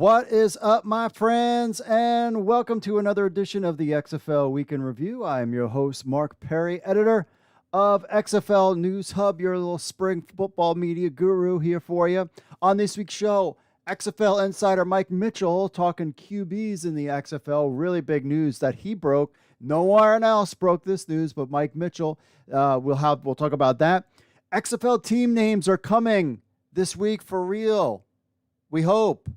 What is up, my friends, and welcome to another edition of the XFL Week in Review. I am your host, Mark Perry, editor of XFL News Hub, your little spring football media guru here for you. On this week's show, XFL insider Mike Mitchell talking QBs in the XFL. Really big news that he broke. No one else broke this news, but Mike Mitchell. We'll talk about that. XFL team names are coming this week for real. We hope.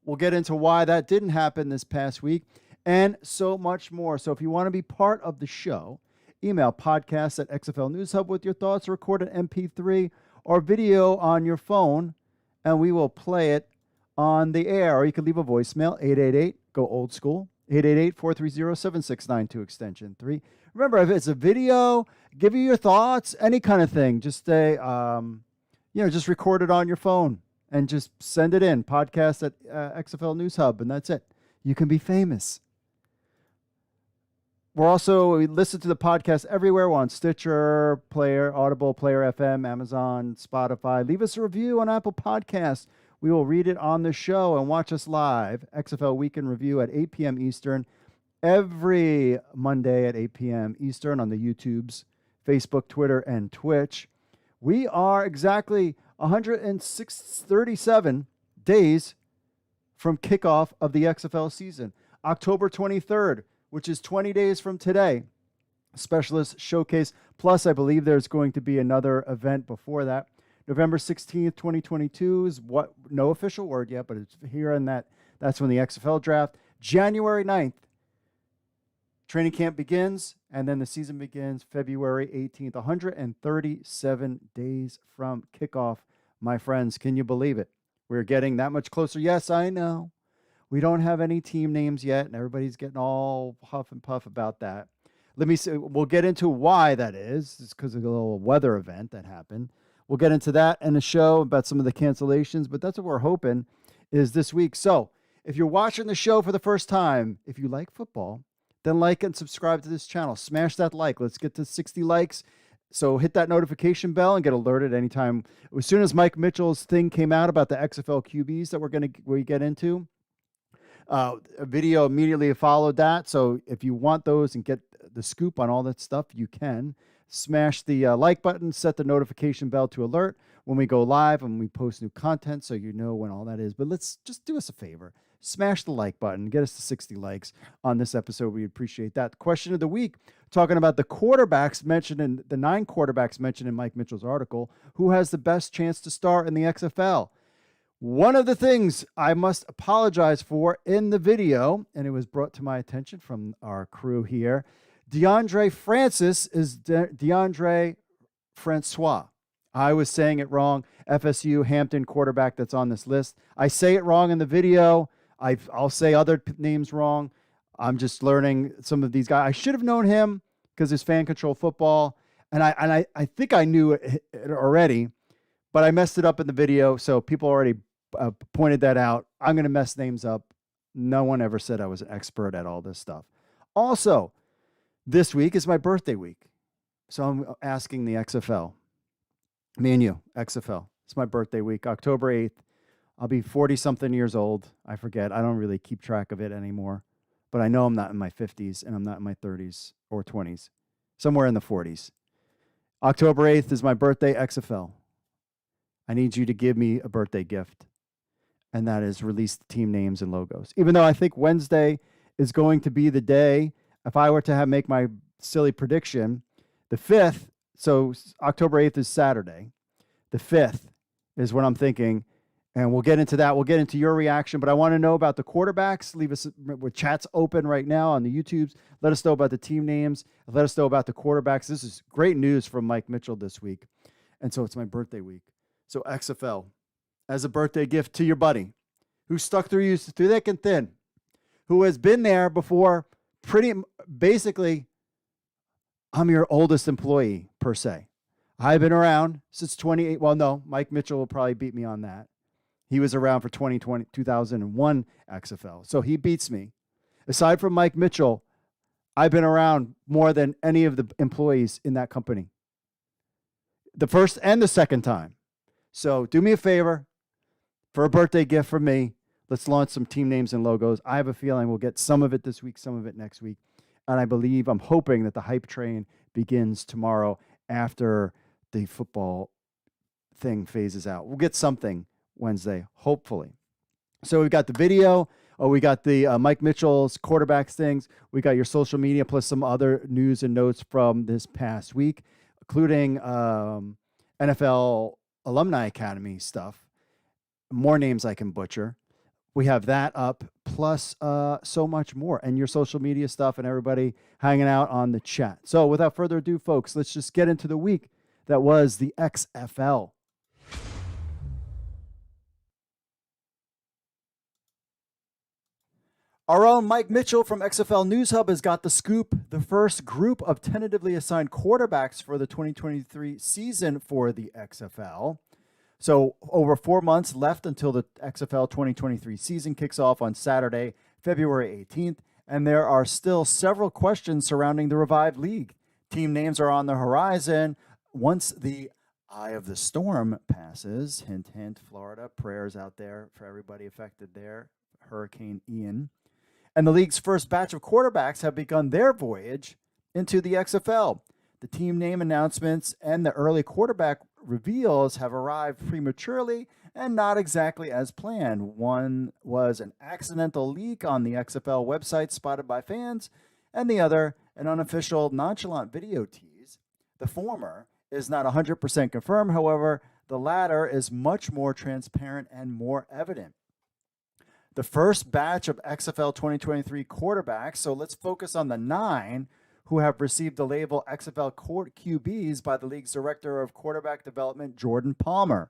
We'll get into why that didn't happen this past week and so much more. So if you want to be part of the show, email podcast@XFLNewsHub with your thoughts, record an MP3 or video on your phone, and we will play it on the air. Or you can leave a voicemail, 888, go old school, 888-430-7692, extension 3. Remember, if it's a video, give you your thoughts, any kind of thing. Just say, just record it on your phone. And just send it in, podcast at XFL News Hub, and that's it. You can be famous. We listen to the podcast everywhere. We're on Stitcher, Player, Audible, Player FM, Amazon, Spotify. Leave us a review on Apple Podcasts. We will read it on the show and watch us live. XFL Week in Review at 8 p.m. Eastern, every Monday at 8 p.m. Eastern on the YouTubes, Facebook, Twitter, and Twitch. We are exactly 137 days from kickoff of the XFL season. October 23rd, which is 20 days from today, Specialist Showcase. Plus, I believe there's going to be another event before that. November 16th, 2022 is no official word yet, but it's here and that's when the XFL draft. January 9th, training camp begins, and then the season begins February 18th, 137 days from kickoff. My friends, can you believe it? We're getting that much closer. Yes, I know. We don't have any team names yet, and everybody's getting all huff and puff about that. Let me see. We'll get into why that is. It's because of a little weather event that happened. We'll get into that in a show about some of the cancellations, but that's what we're hoping is this week. So if you're watching the show for the first time, if you like football, then like and subscribe to this channel. Smash that like. Let's get to 60 likes. So hit that notification bell and get alerted anytime. As soon as Mike Mitchell's thing came out about the XFL QBs that we get into, a video immediately followed that. So if you want those and get the scoop on all that stuff, you can. Smash the like button, set the notification bell to alert when we go live and we post new content so you know when all that is. But let's just do us a favor. Smash the like button. Get us to 60 likes on this episode. We appreciate that. Question of the week, talking about the quarterbacks mentioned in the 9 quarterbacks mentioned in Mike Mitchell's article. Who has the best chance to start in the XFL? One of the things I must apologize for in the video, and it was brought to my attention from our crew here, DeAndre Francis is DeAndre Francois. I was saying it wrong. FSU Hampton quarterback that's on this list. I say it wrong in the video. I'll say other names wrong. I'm just learning some of these guys. I should have known him because it's fan control football. And I think I knew it already, but I messed it up in the video. So people already pointed that out. I'm going to mess names up. No one ever said I was an expert at all this stuff. Also, this week is my birthday week. So I'm asking the XFL, me and you, XFL. It's my birthday week, October 8th. I'll be 40-something years old. I forget. I don't really keep track of it anymore. But I know I'm not in my 50s, and I'm not in my 30s or 20s. Somewhere in the 40s. October 8th is my birthday, XFL. I need you to give me a birthday gift, and that is release the team names and logos. Even though I think Wednesday is going to be the day, if I were to make my silly prediction, the 5th, so October 8th is Saturday. The 5th is what I'm thinking. And we'll get into that. We'll get into your reaction. But I want to know about the quarterbacks. Leave us with chats open right now on the YouTubes. Let us know about the team names. Let us know about the quarterbacks. This is great news from Mike Mitchell this week. And so it's my birthday week. So XFL, as a birthday gift to your buddy who stuck through you through thick and thin, who has been there before basically, I'm your oldest employee, per se. I've been around since 28. Well, no, Mike Mitchell will probably beat me on that. He was around for 2001 XFL. So he beats me. Aside from Mike Mitchell, I've been around more than any of the employees in that company. The first and the second time. So do me a favor for a birthday gift from me. Let's launch some team names and logos. I have a feeling we'll get some of it this week, some of it next week. And I'm hoping that the hype train begins tomorrow after the football thing phases out. We'll get something Wednesday, hopefully. So we've got the video. Oh, we got the Mike Mitchell's quarterbacks things. We got your social media plus some other news and notes from this past week, including NFL Alumni Academy stuff. More names I can butcher. We have that up, plus so much more, and your social media stuff and everybody hanging out on the chat. So without further ado, folks, let's just get into the week that was the XFL. Our own Mike Mitchell from XFL News Hub has got the scoop. The first group of tentatively assigned quarterbacks for the 2023 season for the XFL. So over 4 months left until the XFL 2023 season kicks off on Saturday, February 18th, and there are still several questions surrounding the revived league. Team names are on the horizon. Once the eye of the storm passes, hint, hint, Florida, prayers out there for everybody affected there, Hurricane Ian. And the league's first batch of quarterbacks have begun their voyage into the XFL. The team name announcements and the early quarterback reveals have arrived prematurely and not exactly as planned. One was an accidental leak on the XFL website spotted by fans, and the other, an unofficial nonchalant video tease. The former is not 100% confirmed, however, the latter is much more transparent and more evident. The first batch of XFL 2023 quarterbacks, so let's focus on the 9 who have received the label XFL QBs by the league's director of quarterback development, Jordan Palmer.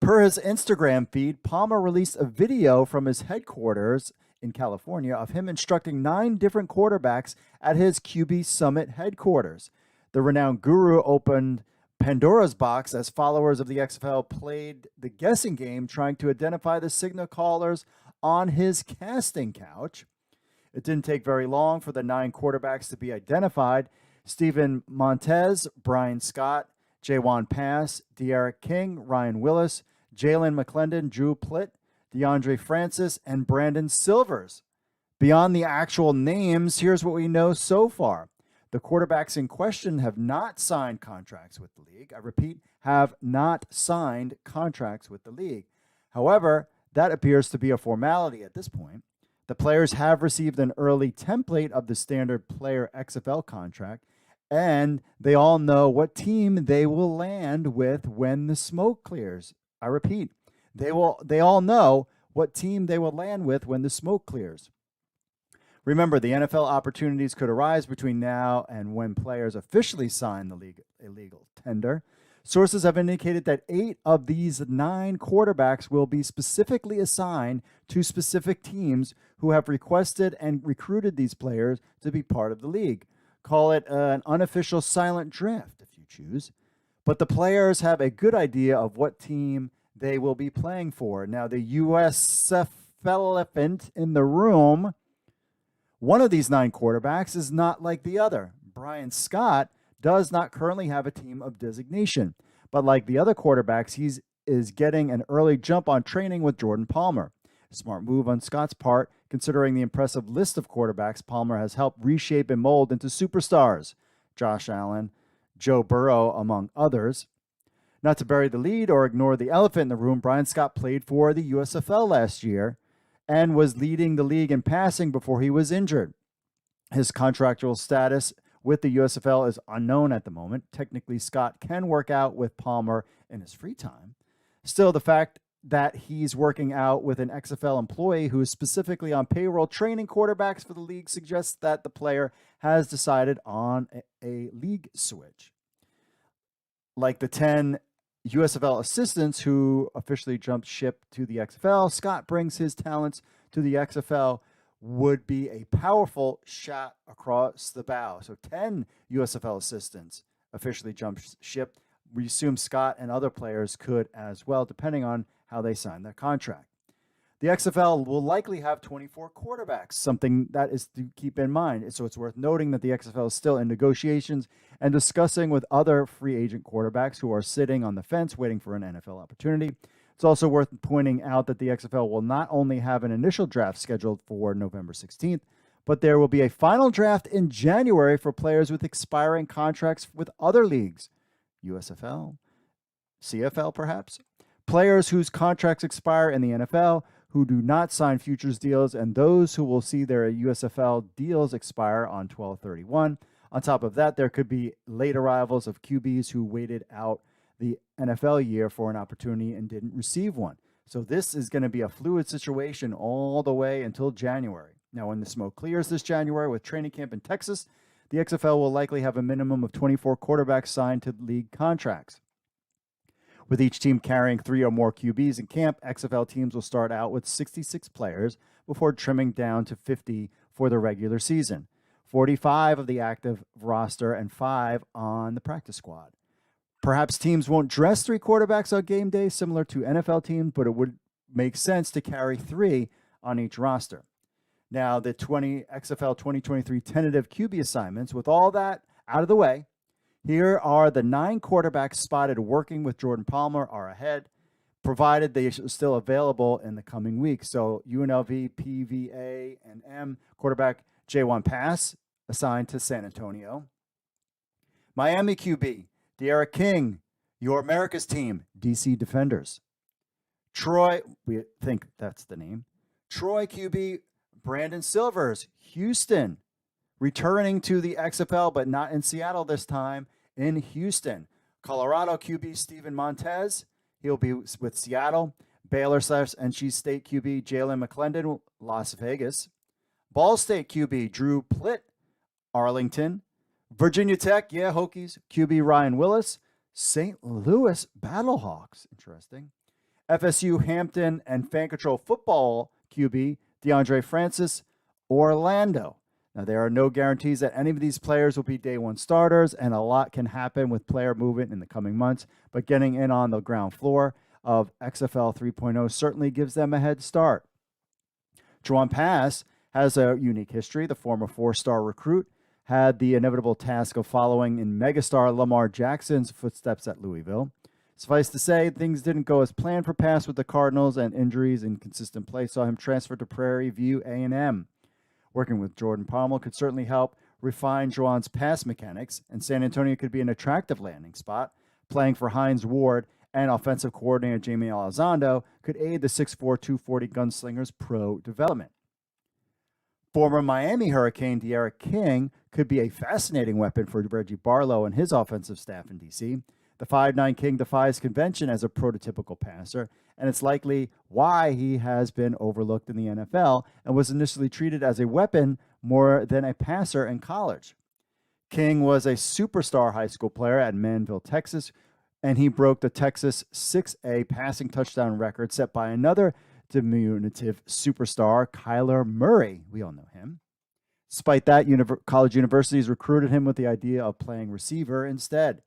Per his Instagram feed, Palmer released a video from his headquarters in California of him instructing 9 different quarterbacks at his QB Summit headquarters. The renowned guru opened Pandora's box as followers of the XFL played the guessing game, trying to identify the signal callers on his casting couch. It didn't take very long for the 9 quarterbacks to be identified. Stephen Montez, Brian Scott, Jaywan Pass, De'Aaron King, Ryan Willis, Jalen McClendon, Drew Plitt, DeAndre Francis, and Brandon Silvers. Beyond the actual names, here's what we know so far. The quarterbacks in question have not signed contracts with the league. I repeat, have not signed contracts with the league. However, that appears to be a formality at this point. The players have received an early template of the standard player XFL contract, and they all know what team they will land with when the smoke clears. I repeat, they all know what team they will land with when the smoke clears. Remember, the NFL opportunities could arise between now and when players officially sign the illegal tender. Sources have indicated that 8 of these 9 quarterbacks will be specifically assigned to specific teams who have requested and recruited these players to be part of the league. Call it an unofficial silent draft if you choose. But the players have a good idea of what team they will be playing for. Now, the USF elephant in the room, one of these 9 quarterbacks is not like the other. Brian Scott does not currently have a team of designation, but like the other quarterbacks, he is getting an early jump on training with Jordan Palmer. A smart move on Scott's part, considering the impressive list of quarterbacks Palmer has helped reshape and mold into superstars. Josh Allen, Joe Burrow, among others. Not to bury the lead or ignore the elephant in the room, Brian Scott played for the USFL last year and was leading the league in passing before he was injured. His contractual status with the USFL is unknown at the moment. Technically, Scott can work out with Palmer in his free time. Still, the fact that he's working out with an XFL employee who is specifically on payroll training quarterbacks for the league suggests that the player has decided on a league switch. Like the 10 USFL assistants who officially jumped ship to the XFL, Scott brings his talents to the XFL would be a powerful shot across the bow. So 10 USFL assistants officially jumped ship. We assume Scott and other players could as well, depending on how they sign their contract. The XFL will likely have 24 quarterbacks, something that is to keep in mind. So it's worth noting that the XFL is still in negotiations and discussing with other free agent quarterbacks who are sitting on the fence waiting for an NFL opportunity. It's also worth pointing out that the XFL will not only have an initial draft scheduled for November 16th, but there will be a final draft in January for players with expiring contracts with other leagues, USFL, CFL perhaps, players whose contracts expire in the NFL who do not sign futures deals, and those who will see their USFL deals expire on 12/31. On top of that, there could be late arrivals of QBs who waited out the NFL year for an opportunity and didn't receive one. So this is going to be a fluid situation all the way until January. Now, when the smoke clears this January with training camp in Texas, the XFL will likely have a minimum of 24 quarterbacks signed to league contracts. With each team carrying 3 or more QBs in camp, XFL teams will start out with 66 players before trimming down to 50 for the regular season, 45 of the active roster and 5 on the practice squad. Perhaps teams won't dress 3 quarterbacks on game day, similar to NFL teams, but it would make sense to carry 3 on each roster. Now, the XFL 2023 tentative QB assignments, with all that out of the way, here are the 9 quarterbacks spotted working with Jordan Palmer are ahead, provided they are still available in the coming weeks. So UNLV, PVA, and M quarterback J1 Pass assigned to San Antonio. Miami QB, De'Ara King, your America's team, DC Defenders. Troy, we think that's the name. Troy QB, Brandon Silvers, Houston. Returning to the XFL, but not in Seattle this time, in Houston. Colorado QB Steven Montez, he'll be with Seattle. Baylor/NC State QB Jalen McClendon, Las Vegas. Ball State QB Drew Plitt, Arlington. Virginia Tech, Hokies, QB Ryan Willis. St. Louis Battlehawks, interesting. FSU Hampton and Fan Control Football QB DeAndre Francis, Orlando. Now, there are no guarantees that any of these players will be day one starters, and a lot can happen with player movement in the coming months, but getting in on the ground floor of XFL 3.0 certainly gives them a head start. Juwan Pass has a unique history. The former 4-star recruit had the inevitable task of following in megastar Lamar Jackson's footsteps at Louisville. Suffice to say, things didn't go as planned for Pass with the Cardinals, and injuries and inconsistent play saw him transfer to Prairie View A&M. Working with Jordan Palmer could certainly help refine Juwan's pass mechanics, and San Antonio could be an attractive landing spot. Playing for Hines Ward and offensive coordinator Jamie Elizondo could aid the 6'4", 240 gunslinger's pro development. Former Miami Hurricane De'Ara King could be a fascinating weapon for Reggie Barlow and his offensive staff in D.C. The 5'9" King defies convention as a prototypical passer, and it's likely why he has been overlooked in the NFL and was initially treated as a weapon more than a passer in college. King was a superstar high school player at Manville, Texas, and he broke the Texas 6A passing touchdown record set by another diminutive superstar, Kyler Murray. We all know him. Despite that, college universities recruited him with the idea of playing receiver instead.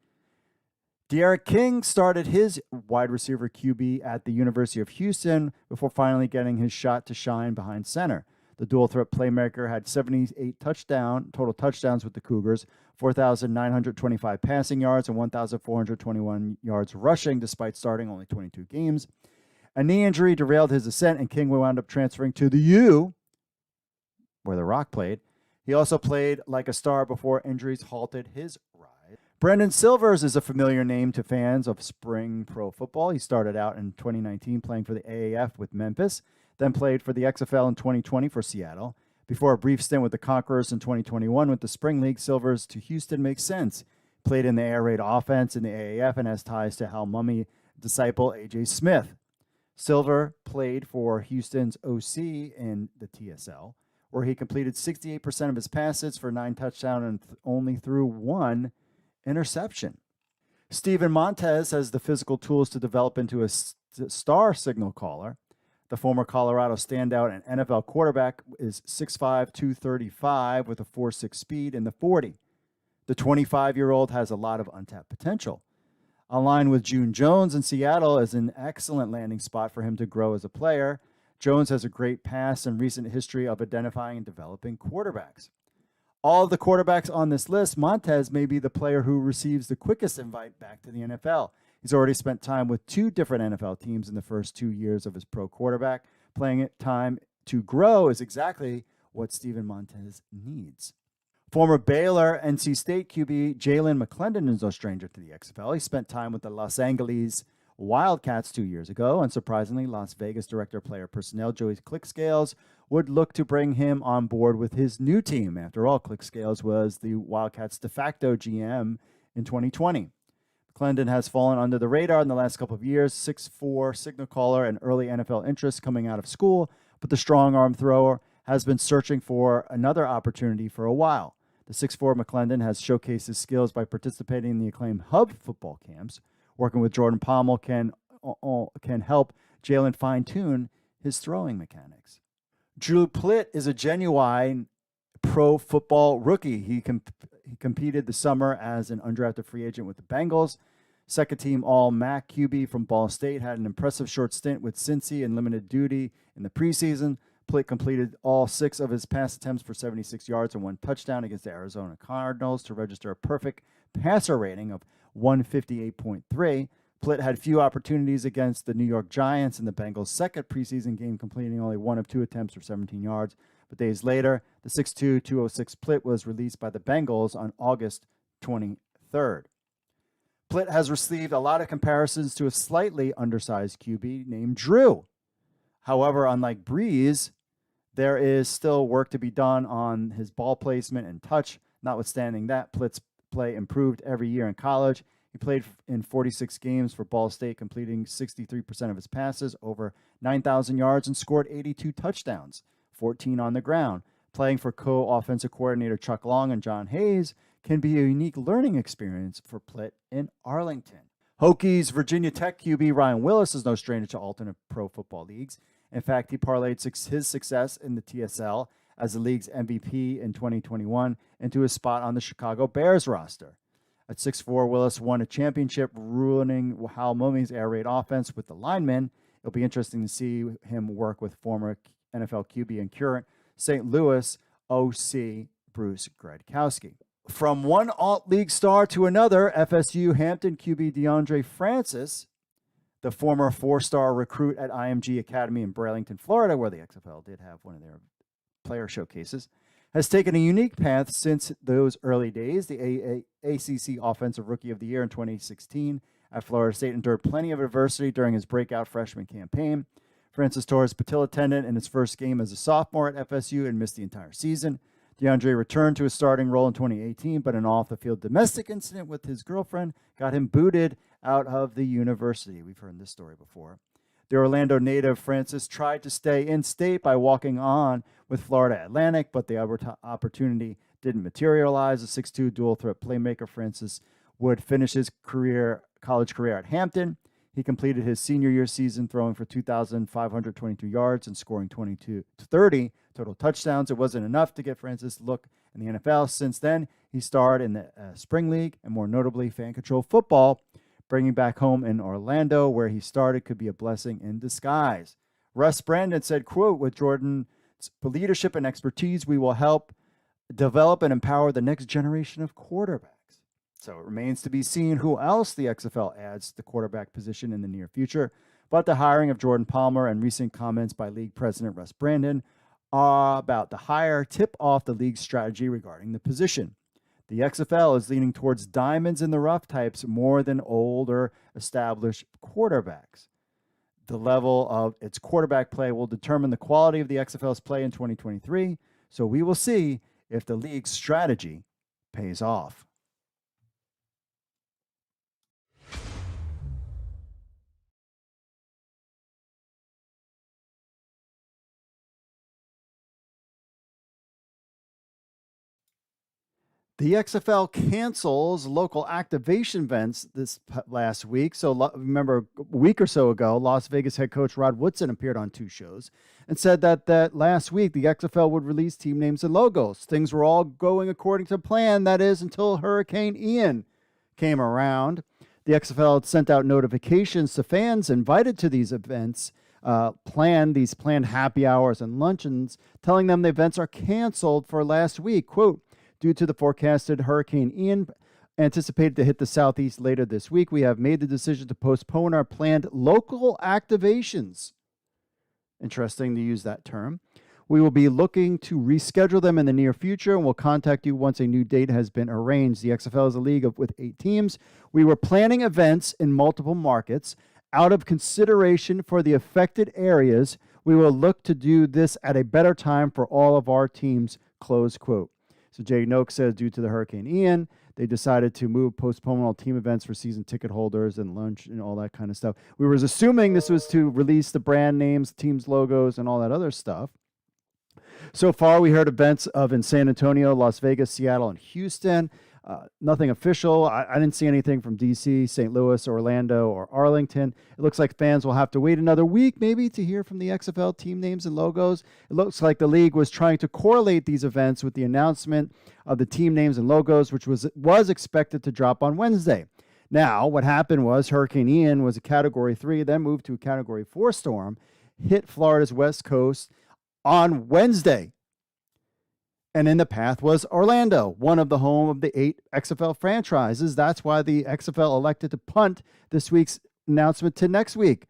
De'Ara King started his wide receiver QB at the University of Houston before finally getting his shot to shine behind center. The dual threat playmaker had 78 total touchdowns with the Cougars, 4,925 passing yards, and 1,421 yards rushing despite starting only 22 games. A knee injury derailed his ascent, and King wound up transferring to the U, where The Rock played. He also played like a star before injuries halted his rise. Brandon Silvers is a familiar name to fans of spring pro football. He started out in 2019 playing for the AAF with Memphis, then played for the XFL in 2020 for Seattle. Before a brief stint with the Conquerors in 2021 with the Spring League, Silvers to Houston makes sense. Played in the air raid offense in the AAF and has ties to Hal Mummy disciple A.J. Smith. Silver played for Houston's OC in the TSL, where he completed 68% of his passes for 9 touchdowns and only threw 1 interception. Steven Montez has the physical tools to develop into a star signal caller. The former Colorado standout and NFL quarterback is 6'5", 235 with a 4.6 speed in the 40. The 25-year-old has a lot of untapped potential. Aligned with June Jones in Seattle is an excellent landing spot for him to grow as a player. Jones has a great past and recent history of identifying and developing quarterbacks. All of the quarterbacks on this list, Montez may be the player who receives the quickest invite back to the NFL. He's already spent time with 2 different NFL teams in the first 2 years of his pro quarterback. Playing it time to grow is exactly what Steven Montez needs. Former Baylor NC State QB Jalen McClendon is no stranger to the XFL. He spent time with the Los Angeles Wildcats 2 years ago. Unsurprisingly, Las Vegas Director of Player Personnel Joey Clickscales would look to bring him on board with his new team. After all, Clickscales was the Wildcats' de facto GM in 2020. McClendon has fallen under the radar in the last couple of years, 6'4", signal caller, and early NFL interest coming out of school, but the strong arm thrower has been searching for another opportunity for a while. The 6'4" McClendon has showcased his skills by participating in the acclaimed Hub football camps. Working with Jordan Pommel can help Jalen fine-tune his throwing mechanics. Drew Plitt is a genuine pro football rookie. He competed this summer as an undrafted free agent with the Bengals. Second-team All-MAC QB from Ball State, had an impressive short stint with Cincy and limited duty in the preseason. Plitt completed all 6 of his pass attempts for 76 yards and 1 touchdown against the Arizona Cardinals to register a perfect passer rating of 158.3. Plitt had few opportunities against the New York Giants in the Bengals' second preseason game, completing only 1 of 2 attempts for 17 yards. But days later, the 6'2", 206 Plitt was released by the Bengals on August 23rd. Plitt has received a lot of comparisons to a slightly undersized QB named Drew. However, unlike Breeze, there is still work to be done on his ball placement and touch. Notwithstanding that, Plitt's play improved every year in college. He played in 46 games for Ball State, completing 63% of his passes, over 9,000 yards, and scored 82 touchdowns, 14 on the ground. Playing for co-offensive coordinator Chuck Long and John Hayes can be a unique learning experience for Plitt in Arlington. Hokies Virginia Tech QB Ryan Willis is no stranger to alternate pro football leagues. In fact, he parlayed his success in the TSL as the league's MVP in 2021 into his spot on the Chicago Bears roster. At 6'4", Willis won a championship, ruining Hal Mumy's air raid offense with the linemen. It'll be interesting to see him work with former NFL QB and current St. Louis OC Bruce Gradkowski. From one alt-league star to another, FSU Hampton QB DeAndre Francis, the former 4-star recruit at IMG Academy in Burlington, Florida, where the XFL did have one of their player showcases, has taken a unique path since those early days. The ACC Offensive Rookie of the Year in 2016 at Florida State endured plenty of adversity during his breakout freshman campaign. Francis tore his patella tendon in his first game as a sophomore at FSU and missed the entire season. DeAndre returned to his starting role in 2018, but an off-the-field domestic incident with his girlfriend got him booted out of the university. We've heard this story before. The Orlando native Francis tried to stay in state by walking on with Florida Atlantic, but the opportunity didn't materialize. The 6'2" dual-threat playmaker Francis would finish his college career at Hampton. He completed his senior year season throwing for 2,522 yards and scoring 30 total touchdowns. It wasn't enough to get Francis a look in the NFL. Since then, he starred in the Spring League and more notably Fan Control Football. Bringing back home in Orlando, where he started, could be a blessing in disguise. Russ Brandon said, quote, "With Jordan's leadership and expertise, we will help develop and empower the next generation of quarterbacks." So it remains to be seen who else the XFL adds to the quarterback position in the near future. But the hiring of Jordan Palmer and recent comments by league president Russ Brandon about the hire tip off the league's strategy regarding the position. The XFL is leaning towards diamonds in the rough types more than older, established quarterbacks. The level of its quarterback play will determine the quality of the XFL's play in 2023, so we will see if the league's strategy pays off. The XFL cancels local activation events this last week. So remember, a week or so ago, Las Vegas head coach Rod Woodson appeared on 2 shows and said that last week the XFL would release team names and logos. Things were all going according to plan, that is, until Hurricane Ian came around. The XFL had sent out notifications to fans invited to these events, planned happy hours and luncheons, telling them the events are canceled for last week. Quote, "Due to the forecasted Hurricane Ian anticipated to hit the Southeast later this week, we have made the decision to postpone our planned local activations. Interesting to use that term. We will be looking to reschedule them in the near future, and we'll contact you once a new date has been arranged. The XFL is a league with 8 teams. We were planning events in multiple markets. Out of consideration for the affected areas, we will look to do this at a better time for all of our teams, close quote. So Jay Noak says due to the Hurricane Ian, they decided to postpone all team events for season ticket holders and lunch and all that kind of stuff. We were assuming this was to release the brand names, teams' logos, and all that other stuff. So far, we heard events in San Antonio, Las Vegas, Seattle, and Houston. Nothing official. I didn't see anything from D.C., St. Louis, Orlando, or Arlington. It looks like fans will have to wait another week maybe to hear from the XFL team names and logos. It looks like the league was trying to correlate these events with the announcement of the team names and logos, which was expected to drop on Wednesday. Now, what happened was Hurricane Ian was a Category 3, then moved to a Category 4 storm, hit Florida's West Coast on Wednesday. And in the path was Orlando, one of the home of the 8 XFL franchises. That's why the XFL elected to punt this week's announcement to next week.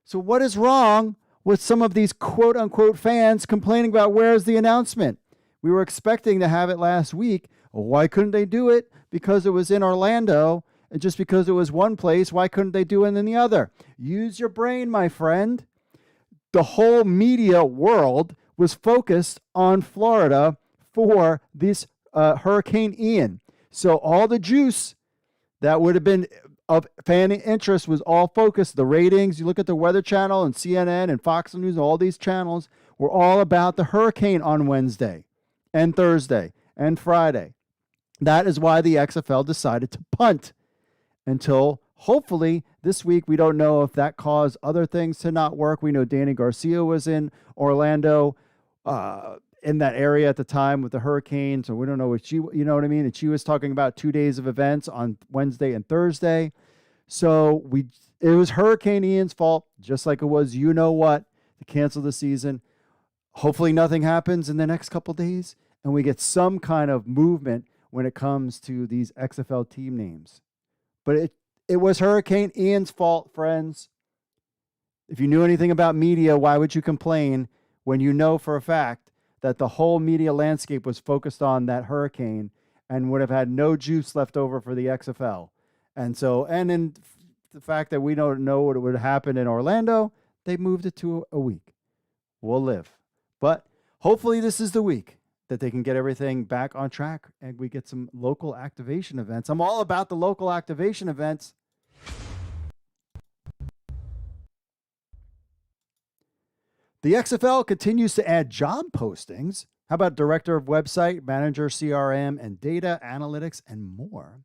So what is wrong with some of these quote-unquote fans complaining about where's the announcement? We were expecting to have it last week. Why couldn't they do it? Because it was in Orlando. And just because it was one place, why couldn't they do it in the other? Use your brain, my friend. The whole media world was focused on Florida for this Hurricane Ian. So all the juice that would have been of fan interest was all focused. The ratings, you look at the Weather Channel and CNN and Fox News, all these channels were all about the hurricane on Wednesday and Thursday and Friday. That is why the XFL decided to punt until hopefully this week. We don't know if that caused other things to not work. We know Danny Garcia was in Orlando in that area at the time with the hurricane. So we don't know what you know what I mean? And she was talking about 2 days of events on Wednesday and Thursday. So it was Hurricane Ian's fault, just like it was, you know what, to cancel the season. Hopefully nothing happens in the next couple days and we get some kind of movement when it comes to these XFL team names. But it was Hurricane Ian's fault, friends. If you knew anything about media, why would you complain when you know for a fact that the whole media landscape was focused on that hurricane and would have had no juice left over for the XFL? And in the fact that we don't know what would happen in Orlando, they moved it to a week. We'll live. But hopefully this is the week that they can get everything back on track and we get some local activation events. I'm all about the local activation events. The XFL continues to add job postings. How about director of website, manager, CRM, and data analytics, and more?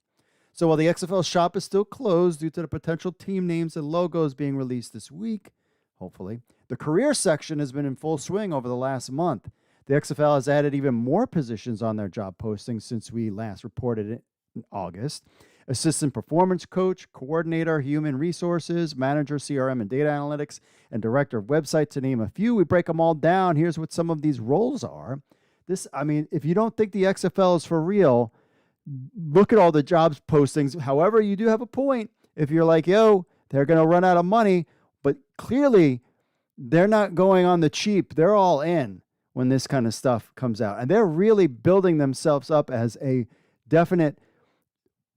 So while the XFL shop is still closed due to the potential team names and logos being released this week, hopefully, the career section has been in full swing over the last month. The XFL has added even more positions on their job postings since we last reported it in August. Assistant performance coach, coordinator, human resources, manager, CRM and data analytics, and director of website, to name a few. We break them all down. Here's what some of these roles are. If you don't think the XFL is for real, look at all the jobs postings. However, you do have a point. If you're like, yo, they're going to run out of money, but clearly they're not going on the cheap. They're all in when this kind of stuff comes out. And they're really building themselves up as a definite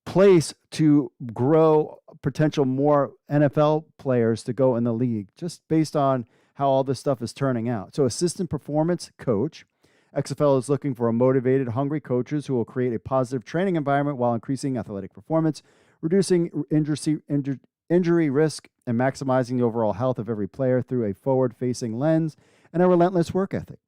place to grow potential more NFL players to go in the league, just based on how all this stuff is turning out. So assistant performance coach. XFL is looking for motivated, hungry coaches who will create a positive training environment while increasing athletic performance, reducing injury risk, and maximizing the overall health of every player through a forward-facing lens and a relentless work ethic.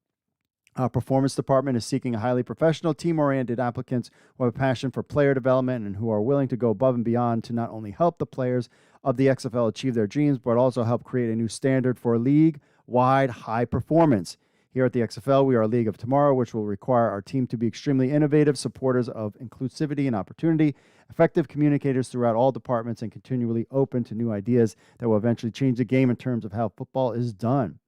Our performance department is seeking a highly professional, team-oriented applicants who have a passion for player development and who are willing to go above and beyond to not only help the players of the XFL achieve their dreams, but also help create a new standard for league-wide high performance. Here at the XFL, we are a league of tomorrow, which will require our team to be extremely innovative, supporters of inclusivity and opportunity, effective communicators throughout all departments, and continually open to new ideas that will eventually change the game in terms of how football is done.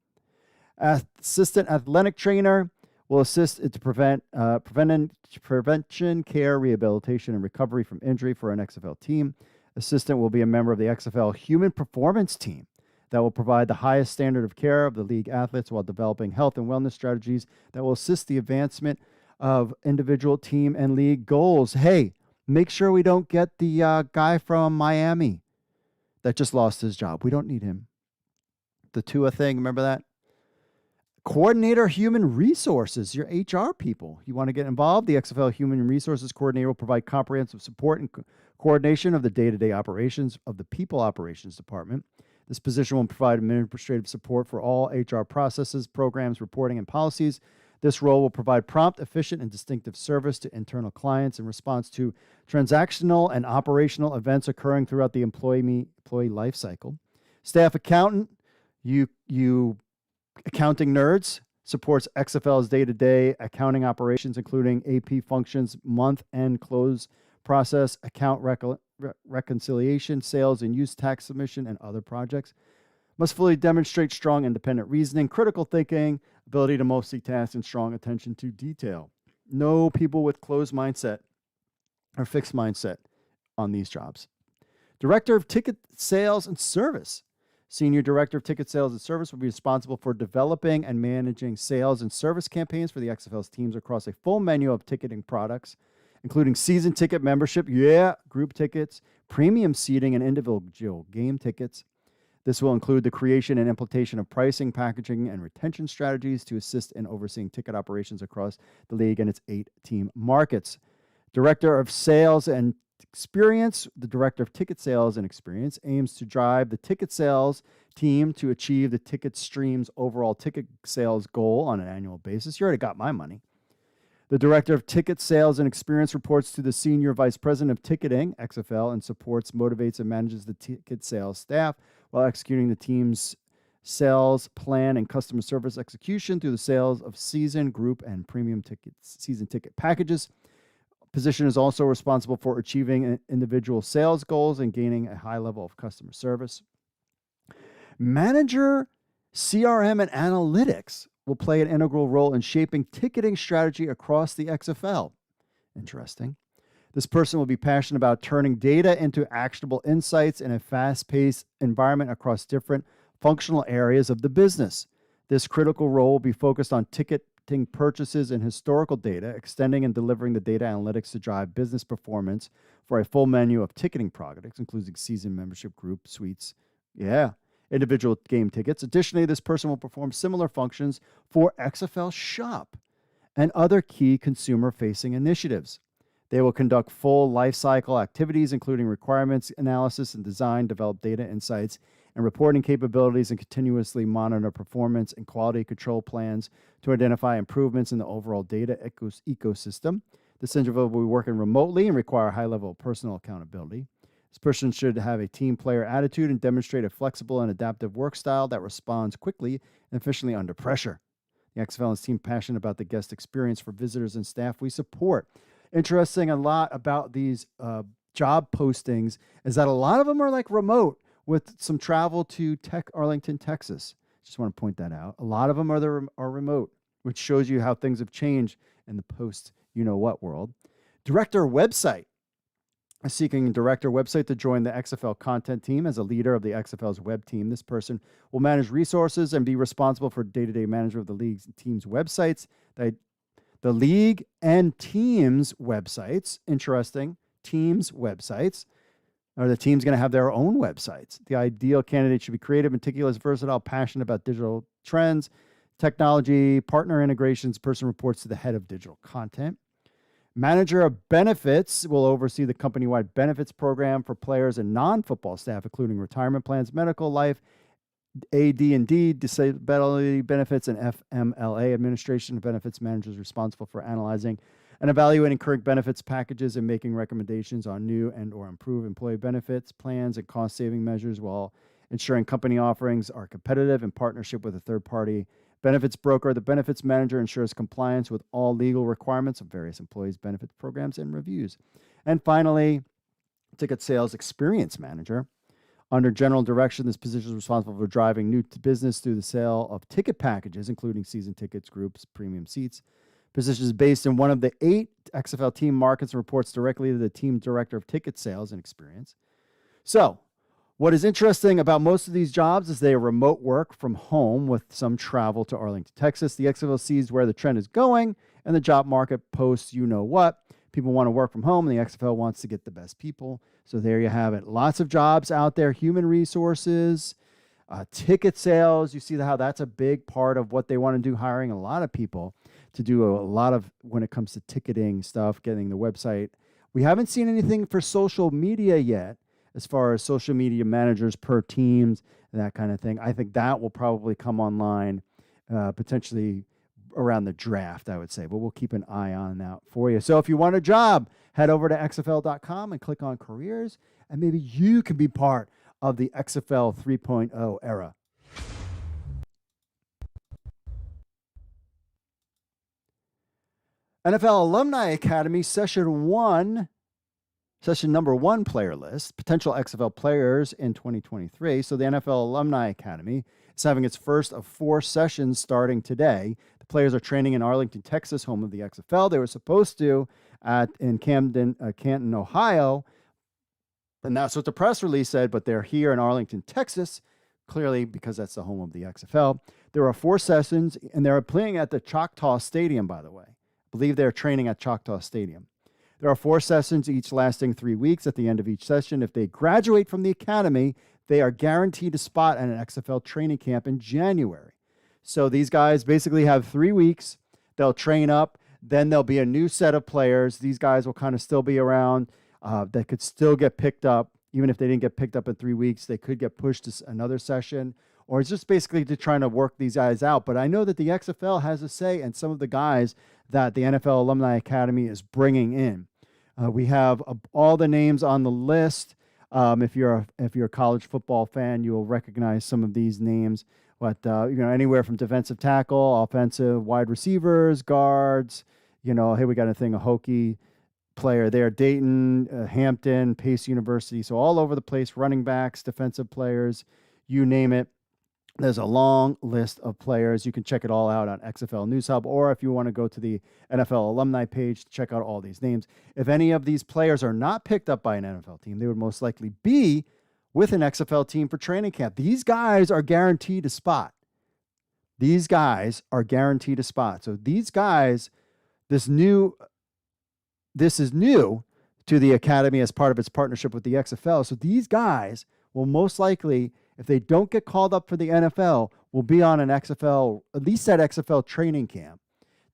Assistant athletic trainer will assist to prevention, care, rehabilitation, and recovery from injury for an XFL team. Assistant will be a member of the XFL Human Performance Team that will provide the highest standard of care of the league athletes while developing health and wellness strategies that will assist the advancement of individual, team, and league goals. Hey, make sure we don't get the guy from Miami that just lost his job. We don't need him. The Tua thing, remember that? Coordinator Human Resources, your HR people. You want to get involved? The XFL Human Resources Coordinator will provide comprehensive support and coordination of the day-to-day operations of the People Operations Department. This position will provide administrative support for all HR processes, programs, reporting, and policies. This role will provide prompt, efficient, and distinctive service to internal clients in response to transactional and operational events occurring throughout the employee life cycle. Staff accountant, you accounting nerds, supports XFL's day-to-day accounting operations, including AP functions, month-end close process, account reconciliation, sales and use tax submission, and other projects. Must fully demonstrate strong independent reasoning, critical thinking, ability to multitask, and strong attention to detail. No people with closed mindset or fixed mindset on these jobs. Director of Ticket Sales and Service. Senior Director of Ticket Sales and Service will be responsible for developing and managing sales and service campaigns for the XFL's teams across a full menu of ticketing products, including season ticket membership, group tickets, premium seating, and individual game tickets. This will include the creation and implementation of pricing, packaging, and retention strategies to assist in overseeing ticket operations across the league and its 8-team markets. Director of Sales and Experience. The Director of Ticket Sales and Experience aims to drive the ticket sales team to achieve the ticket stream's overall ticket sales goal on an annual basis. You already got my money. The Director of Ticket Sales and Experience reports to the Senior Vice President of Ticketing, XFL, and supports, motivates, and manages the ticket sales staff while executing the team's sales plan and customer service execution through the sales of season, group, and premium tickets, season ticket packages. Position is also responsible for achieving individual sales goals and gaining a high level of customer service. Manager, CRM, and Analytics will play an integral role in shaping ticketing strategy across the XFL. Interesting. This person will be passionate about turning data into actionable insights in a fast-paced environment across different functional areas of the business. This critical role will be focused on ticketing purchases and historical data, extending and delivering the data analytics to drive business performance for a full menu of ticketing products, including season membership, group, suites, individual game tickets. Additionally, this person will perform similar functions for XFL Shop and other key consumer-facing initiatives. They will conduct full lifecycle activities, including requirements analysis and design, develop data insights and reporting capabilities, and continuously monitor performance and quality control plans to identify improvements in the overall data ecosystem. This individual will be working remotely and require a high level of personal accountability. This person should have a team player attitude and demonstrate a flexible and adaptive work style that responds quickly and efficiently under pressure. The XFL is team passionate about the guest experience for visitors and staff we support. Interesting, a lot about these job postings is that a lot of them are like remote with some travel to Arlington, Texas. Just want to point that out. A lot of them are remote, which shows you how things have changed in the post-you-know-what world. Director website. Seeking a director website to join the XFL content team as a leader of the XFL's web team. This person will manage resources and be responsible for day-to-day management of the league's and team's websites. The league and teams' websites, interesting, teams' websites, or the team's going to have their own websites. The ideal candidate should be creative, meticulous, versatile, passionate about digital trends, technology, partner integrations. Person reports to the head of digital content. Manager of benefits will oversee the company-wide benefits program for players and non-football staff, including retirement plans, medical, life, AD&D, disability benefits, and FMLA administration. Benefits managers responsible for analyzing and evaluating current benefits packages and making recommendations on new and or improved employee benefits plans and cost-saving measures while ensuring company offerings are competitive in partnership with a third-party benefits broker. The benefits manager ensures compliance with all legal requirements of various employees' benefits programs and reviews. And finally, ticket sales experience manager Under general direction, this position is responsible for driving new business through the sale of ticket packages, including season tickets, groups, premium seats. Position is based in one of the 8 XFL team markets and reports directly to the team director of ticket sales and experience. So, what is interesting about most of these jobs is they are remote work from home with some travel to Arlington, Texas. The XFL sees where the trend is going, and the job market posts you know what. People want to work from home, and the XFL wants to get the best people. So there you have it. Lots of jobs out there, human resources, ticket sales. You see how that's a big part of what they want to do, hiring a lot of people to do a lot of when it comes to ticketing stuff, getting the website. We haven't seen anything for social media yet, as far as social media managers per teams, that kind of thing. I think that will probably come online potentially around the draft, I would say. But we'll keep an eye on that for you. So if you want a job, head over to XFL.com and click on careers, and maybe you can be part of the XFL 3.0 era. NFL Alumni Academy Session number 1 player list, potential XFL players in 2023. So the NFL Alumni Academy is having its first of 4 sessions starting today. The players are training in Arlington, Texas, home of the XFL. They were supposed to in Canton, Ohio, and that's what the press release said, but they're here in Arlington, Texas, clearly because that's the home of the XFL. There are 4 sessions, and they're playing at the Choctaw Stadium, by the way. I believe they're training at Choctaw Stadium. There are 4 sessions, each lasting 3 weeks. At the end of each session, if they graduate from the academy, they are guaranteed a spot at an XFL training camp in January. So these guys basically have 3 weeks. They'll train up. Then there'll be a new set of players. These guys will kind of still be around. They could still get picked up. Even if they didn't get picked up in 3 weeks, they could get pushed to another session. Or it's just basically to trying to work these guys out. But I know that the XFL has a say in some of the guys that the NFL Alumni Academy is bringing in. We have all the names on the list. If you're a college football fan, you will recognize some of these names. But anywhere from defensive tackle, offensive wide receivers, guards. Hey, we got a Hokie player there, Dayton, Hampton, Pace University. So all over the place, running backs, defensive players, you name it. There's a long list of players. You can check it all out on XFL News Hub, or if you want to go to the NFL alumni page, check out all these names. If any of these players are not picked up by an NFL team, they would most likely be with an XFL team for training camp. These guys are guaranteed a spot. So these guys, this is new to the Academy as part of its partnership with the XFL. So these guys will most likely, if they don't get called up for the NFL, will be on an XFL, at least at XFL training camp,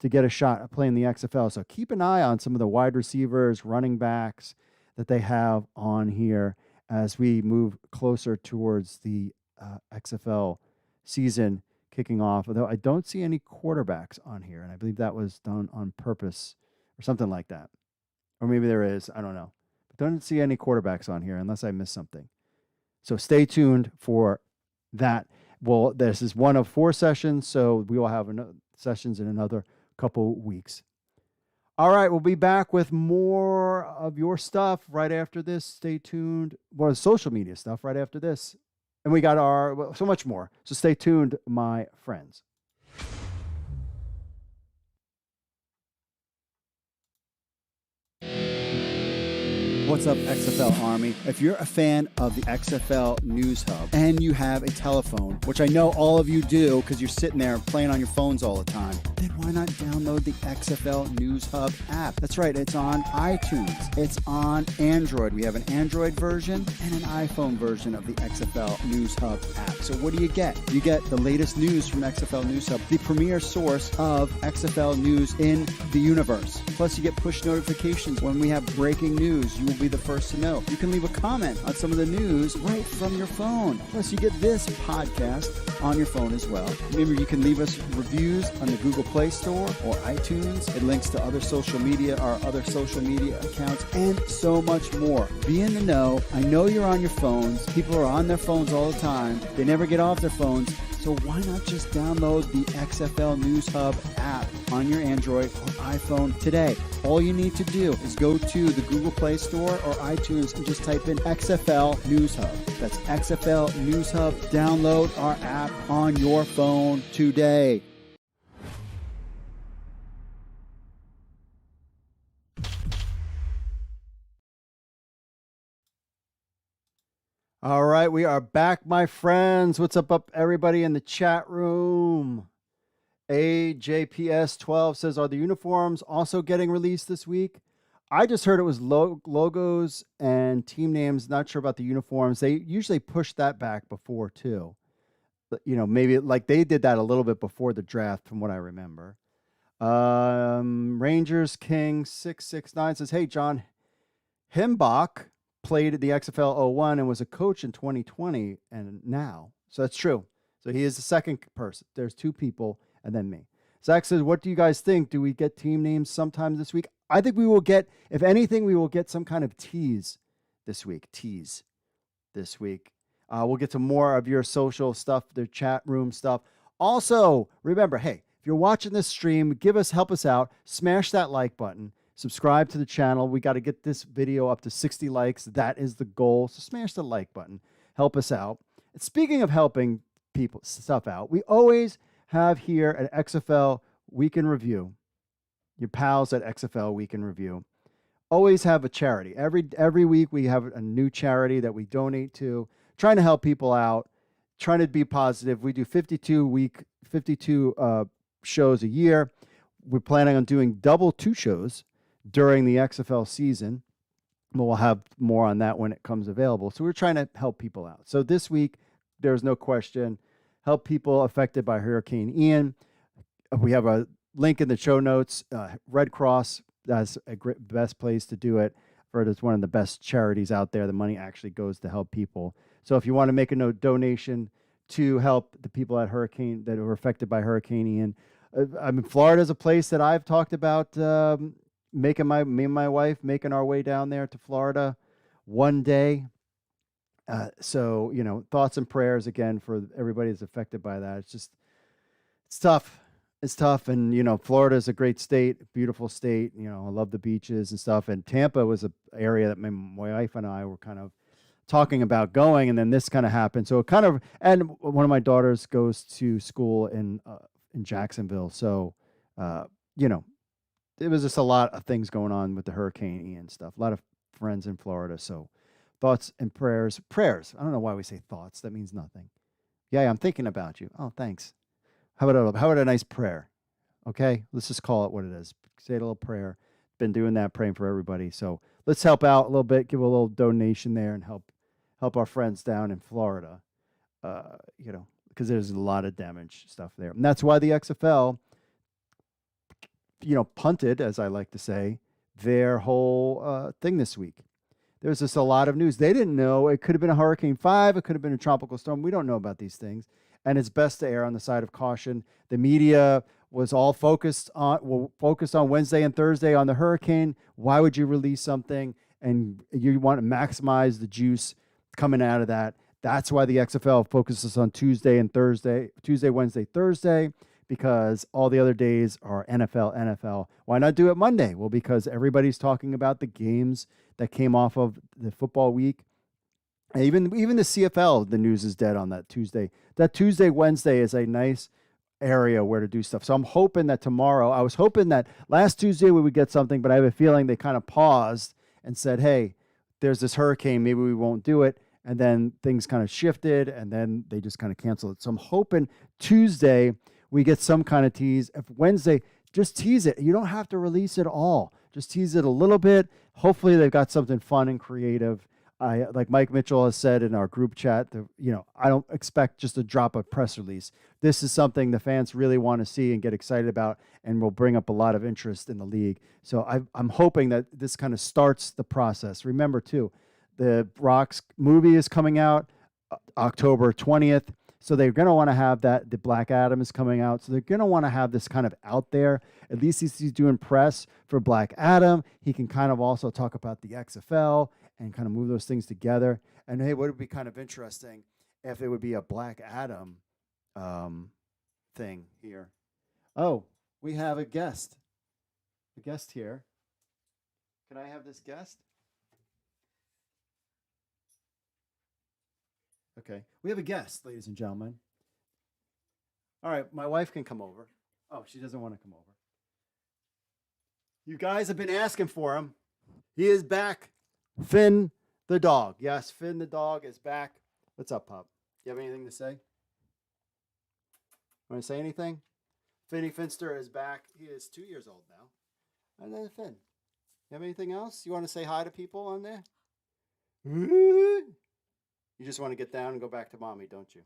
to get a shot at playing the XFL. So keep an eye on some of the wide receivers, running backs that they have on here as we move closer towards the XFL season kicking off. Although I don't see any quarterbacks on here, and I believe that was done on purpose or something like that. Or maybe there is, I don't know. But don't see any quarterbacks on here unless I missed something. So stay tuned for that. Well, this is one of 4 sessions, so we will have sessions in another couple weeks. All right, we'll be back with more of your stuff right after this. Stay tuned. More social media stuff right after this. And we got so much more. So stay tuned, my friends. What's up, XFL Army? If you're a fan of the XFL News Hub and you have a telephone, which I know all of you do because you're sitting there playing on your phones all the time, then why not download the XFL News Hub app? That's right, it's on iTunes. It's on Android. We have an Android version and an iPhone version of the XFL News Hub app. So what do you get? You get the latest news from XFL News Hub, the premier source of XFL news in the universe. Plus, you get push notifications when we have breaking news. You will be the first to know. You can leave a comment on some of the news right from your phone. Plus, you get this podcast on your phone as well. Remember, you can leave us reviews on the Google Play Store or iTunes. It links to other social media, our other social media accounts, and so much more. Be in the know. I know you're on your phones. People are on their phones all the time. They never get off their phones. So why not just download the XFL News Hub app? on your Android or iPhone today. All you need to do is go to the Google Play Store or iTunes and just type in XFL News Hub. That's XFL News Hub. Download our app on your phone today. All right, we are back, my friends. What's up, everybody in the chat room? AJPS12 says, are the uniforms also getting released this week? I just heard it was logos and team names. Not sure about the uniforms. They usually push that back before, too. But, maybe like they did that a little bit before the draft, from what I remember. Rangers King 669 says, hey, John Himbach played at the XFL 01 and was a coach in 2020 and now. So that's true. So he is the second person. There's two people and then me. Zach says, what do you guys think? Do we get team names sometime this week? I think we will get, if anything, we will get some kind of tease this week. We'll get to more of your social stuff, the chat room stuff. Also, remember, hey, if you're watching this stream, help us out. Smash that like button. Subscribe to the channel. We got to get this video up to 60 likes. That is the goal. So smash the like button. Help us out. And speaking of helping people stuff out, we always have here at XFL Week in Review, your pals at XFL Week in Review, always have a charity. Every week we have a new charity that we donate to, trying to help people out, trying to be positive. We do 52 shows a year. We're planning on doing double 2 shows during the XFL season. But we'll have more on that when it comes available. So we're trying to help people out. So this week, there's no question, help people affected by Hurricane Ian. We have a link in the show notes. Red Cross, that's a best place to do it. It's one of the best charities out there. The money actually goes to help people. So if you want to make a donation to help the people that were affected by Hurricane Ian, Florida is a place that I've talked about me and my wife making our way down there to Florida one day. So, thoughts and prayers again for everybody that's affected by that. It's tough. It's tough. And, Florida is a great state, beautiful state. I love the beaches and stuff. And Tampa was an area that my wife and I were kind of talking about going. And then this kind of happened. So and one of my daughters goes to school in Jacksonville. So, it was just a lot of things going on with the Hurricane Ian stuff. A lot of friends in Florida. So thoughts and prayers. Prayers. I don't know why we say thoughts. That means nothing. Yeah, I'm thinking about you. Oh, thanks. How about a nice prayer? Okay, let's just call it what it is. Say a little prayer. Been doing that, praying for everybody. So let's help out a little bit. Give a little donation there and help our friends down in Florida. Because there's a lot of damage stuff there, and that's why the XFL, punted, as I like to say, their whole thing this week. There's just a lot of news. They didn't know. It could have been a Hurricane 5. It could have been a tropical storm. We don't know about these things. And it's best to err on the side of caution. The media was all focused on Wednesday and Thursday on the hurricane. Why would you release something? And you want to maximize the juice coming out of that. That's why the XFL focuses on Tuesday, Wednesday, Thursday, because all the other days are NFL. Why not do it Monday? Well, because everybody's talking about the games that came off of the football week. And even the CFL, the news is dead on that Tuesday. That Tuesday, Wednesday is a nice area where to do stuff. So I'm hoping that tomorrow, I was hoping that last Tuesday we would get something, but I have a feeling they kind of paused and said, hey, there's this hurricane, maybe we won't do it. And then things kind of shifted and then they just kind of canceled it. So I'm hoping Tuesday we get some kind of tease. If Wednesday, just tease it. You don't have to release it all. Just tease it a little bit. Hopefully they've got something fun and creative. Like Mike Mitchell has said in our group chat, I don't expect just a drop of press release. This is something the fans really want to see and get excited about and will bring up a lot of interest in the league. So I'm hoping that this kind of starts the process. Remember, too, the Rock's movie is coming out October 20th. So they're going to want to have that. The Black Adam is coming out. So they're going to want to have this kind of out there. At least he's doing press for Black Adam. He can kind of also talk about the XFL and kind of move those things together. And hey, would it be kind of interesting if it would be a Black Adam thing here? Oh, we have a guest here. Can I have this guest? Okay. We have a guest, ladies and gentlemen. All right, my wife can come over. Oh, she doesn't want to come over. You guys have been asking for him. He is back. Finn the dog. Yes, Finn the dog is back. What's up, pup? You have anything to say? Want to say anything? Finny Finster is back. He is 2 years old now. And then Finn. You have anything else? You want to say hi to people on there? You just want to get down and go back to mommy, don't you?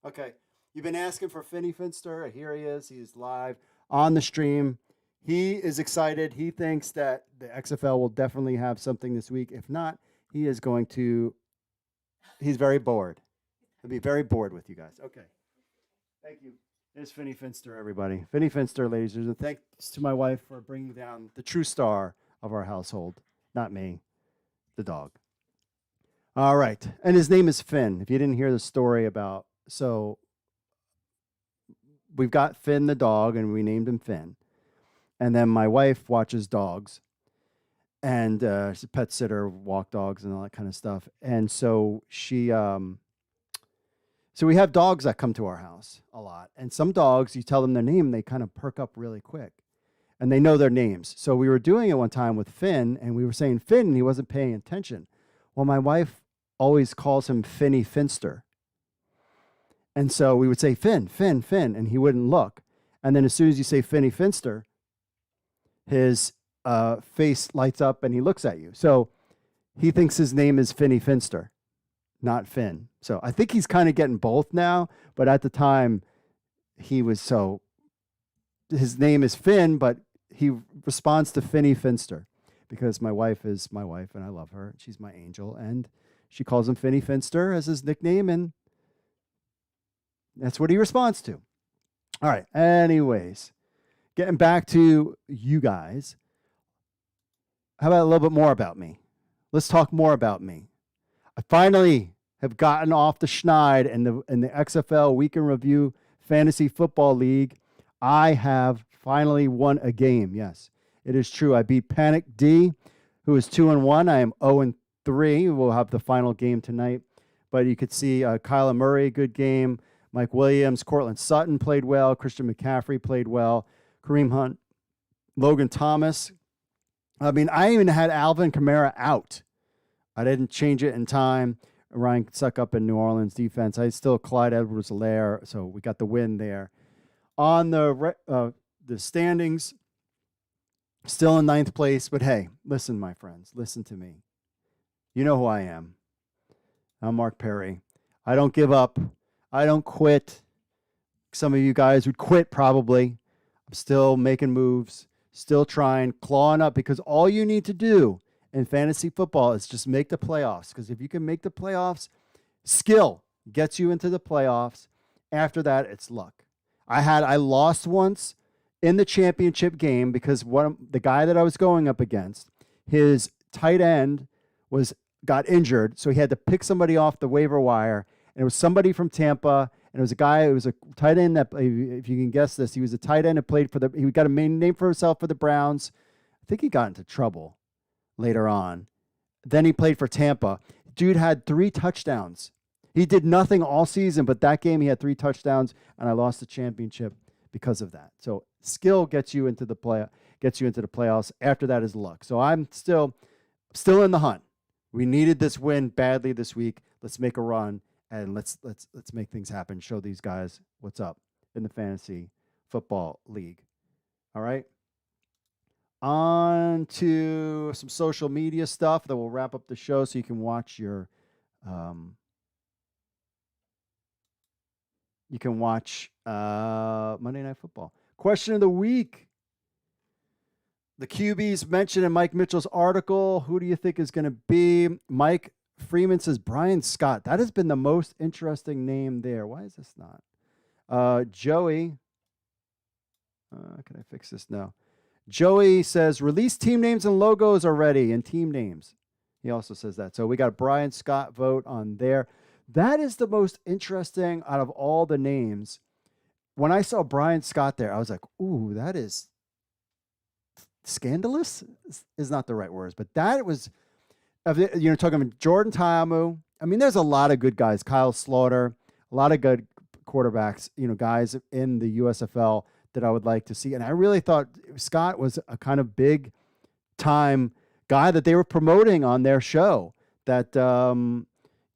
Okay. You've been asking for Finny Finster. Here he is. He's live on the stream. He is excited. He thinks that the XFL will definitely have something this week. If not, he is going to. He's very bored. He'll be very bored with you guys. Okay. Thank you. There's Finny Finster, everybody. Finny Finster, ladies and gentlemen. Thanks to my wife for bringing down the true star of our household. Not me, the dog. All right. And his name is Finn. If you didn't hear the story about, so we've got Finn the dog, and we named him Finn. And then my wife watches dogs, and she's a pet sitter, walk dogs, and all that kind of stuff. And so she, so we have dogs that come to our house a lot. And some dogs, you tell them their name, they kind of perk up really quick, and they know their names. So we were doing it one time with Finn, and we were saying Finn, and he wasn't paying attention. Well, my wife always calls him Finny Finster. And so we would say, Finn, Finn, Finn, and he wouldn't look. And then as soon as you say Finny Finster, his face lights up and he looks at you. So he thinks his name is Finny Finster, not Finn. So I think he's kind of getting both now, but at the time he was his name is Finn, but he responds to Finny Finster because my wife is my wife and I love her. She's my angel, and she calls him Finny Finster as his nickname, and that's what he responds to. All right. Anyways, getting back to you guys. How about a little bit more about me? Let's talk more about me. I finally have gotten off the schneid in the XFL Week in Review Fantasy Football League. I have finally won a game. Yes, it is true. I beat Panic D, who is 2-1. I am 0-3. We'll have the final game tonight. But you could see Kyler Murray, good game. Mike Williams, Cortland Sutton played well. Christian McCaffrey played well. Kareem Hunt, Logan Thomas. I mean, I even had Alvin Kamara out. I didn't change it in time. Ryan Suck up in New Orleans defense. I still Clyde Edwards-Helaire, so we got the win there. On the standings, still in 9th place. But hey, listen, my friends, listen to me. You know who I am. I'm Mark Perry. I don't give up. I don't quit. Some of you guys would quit probably. I'm still making moves, still trying, clawing up, because all you need to do in fantasy football is just make the playoffs. Because if you can make the playoffs, skill gets you into the playoffs. After that, it's luck. I lost once in the championship game because the guy that I was going up against, his tight end got injured, so he had to pick somebody off the waiver wire. And it was somebody from Tampa, and it was a guy, it was a tight end that, if you can guess this, he was a tight end that played he got a main name for himself for the Browns. I think he got into trouble later on. Then he played for Tampa. Dude had 3 touchdowns. He did nothing all season, but that game he had 3 touchdowns, and I lost the championship because of that. So skill gets you into the playoffs. After that is luck. So I'm still in the hunt. We needed this win badly this week. Let's make a run. And let's make things happen. Show these guys what's up in the fantasy football league. All right. On to some social media stuff that will wrap up the show, so you can watch your Monday Night Football. Question of the week. The QBs mentioned in Mike Mitchell's article. Who do you think is going to be? Mike Freeman says Brian Scott. That has been the most interesting name there. Why is this not? Joey. Can I fix this now? Joey says release team names and logos already, and team names. He also says that. So we got a Brian Scott vote on there. That is the most interesting out of all the names. when I saw Brian Scott there, I was like, ooh, that is scandalous is not the right words, but that was, talking about Jordan Ta'amu. I mean, there's a lot of good guys. Kyle Slaughter, a lot of good quarterbacks, guys in the USFL that I would like to see. And I really thought Scott was a kind of big time guy that they were promoting on their show. That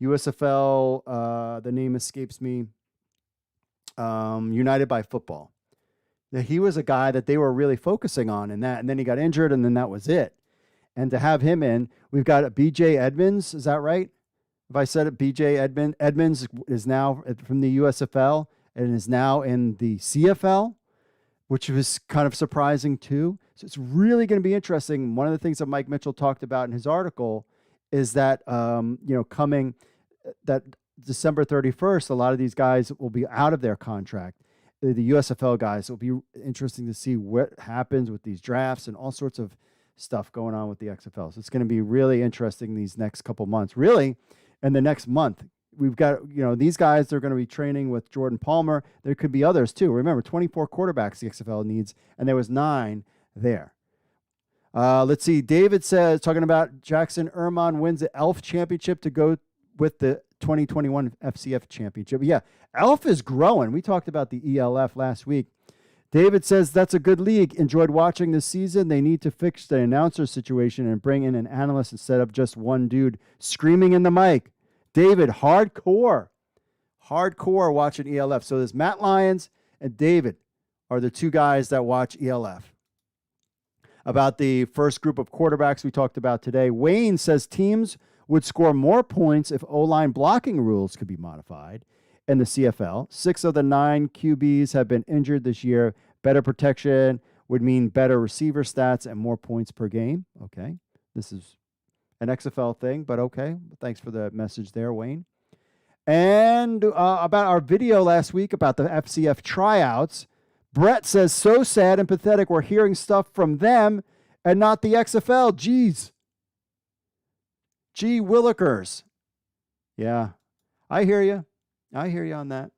USFL, the name escapes me, United by Football. That he was a guy that they were really focusing on in that, and then he got injured, and then that was it. And to have him in, we've got BJ Edmonds. Is that right? If I said it, BJ Edmonds is now from the USFL and is now in the CFL, which was kind of surprising too. So it's really going to be interesting. One of the things that Mike Mitchell talked about in his article is that, coming that December 31st, a lot of these guys will be out of their contract. The USFL guys, it'll be interesting to see what happens with these drafts and all sorts of stuff going on with the XFL. So it's going to be really interesting these next couple months. Really, in the next month, we've got, these guys, they're going to be training with Jordan Palmer. There could be others too. Remember, 24 quarterbacks the XFL needs, and there was 9 there. Let's see. David says, talking about Jackson Erman wins the ELF championship to go with the 2021 FCF championship. Yeah, ELF is growing. We talked about the ELF last week. David says, that's a good league. Enjoyed watching this season. They need to fix the announcer situation and bring in an analyst instead of just one dude screaming in the mic. David, hardcore watching ELF. So there's Matt Lyons and David are the 2 guys that watch ELF. About the first group of quarterbacks we talked about today, Wayne says teams would score more points if O-line blocking rules could be modified in the CFL. 6 of the 9 QBs have been injured this year. Better protection would mean better receiver stats and more points per game. Okay. This is an XFL thing, but okay. Thanks for the message there, Wayne. And about our video last week about the FCF tryouts, Brett says, so sad and pathetic. We're hearing stuff from them and not the XFL. Jeez. Gee willikers. Yeah, I hear you. I hear you on that.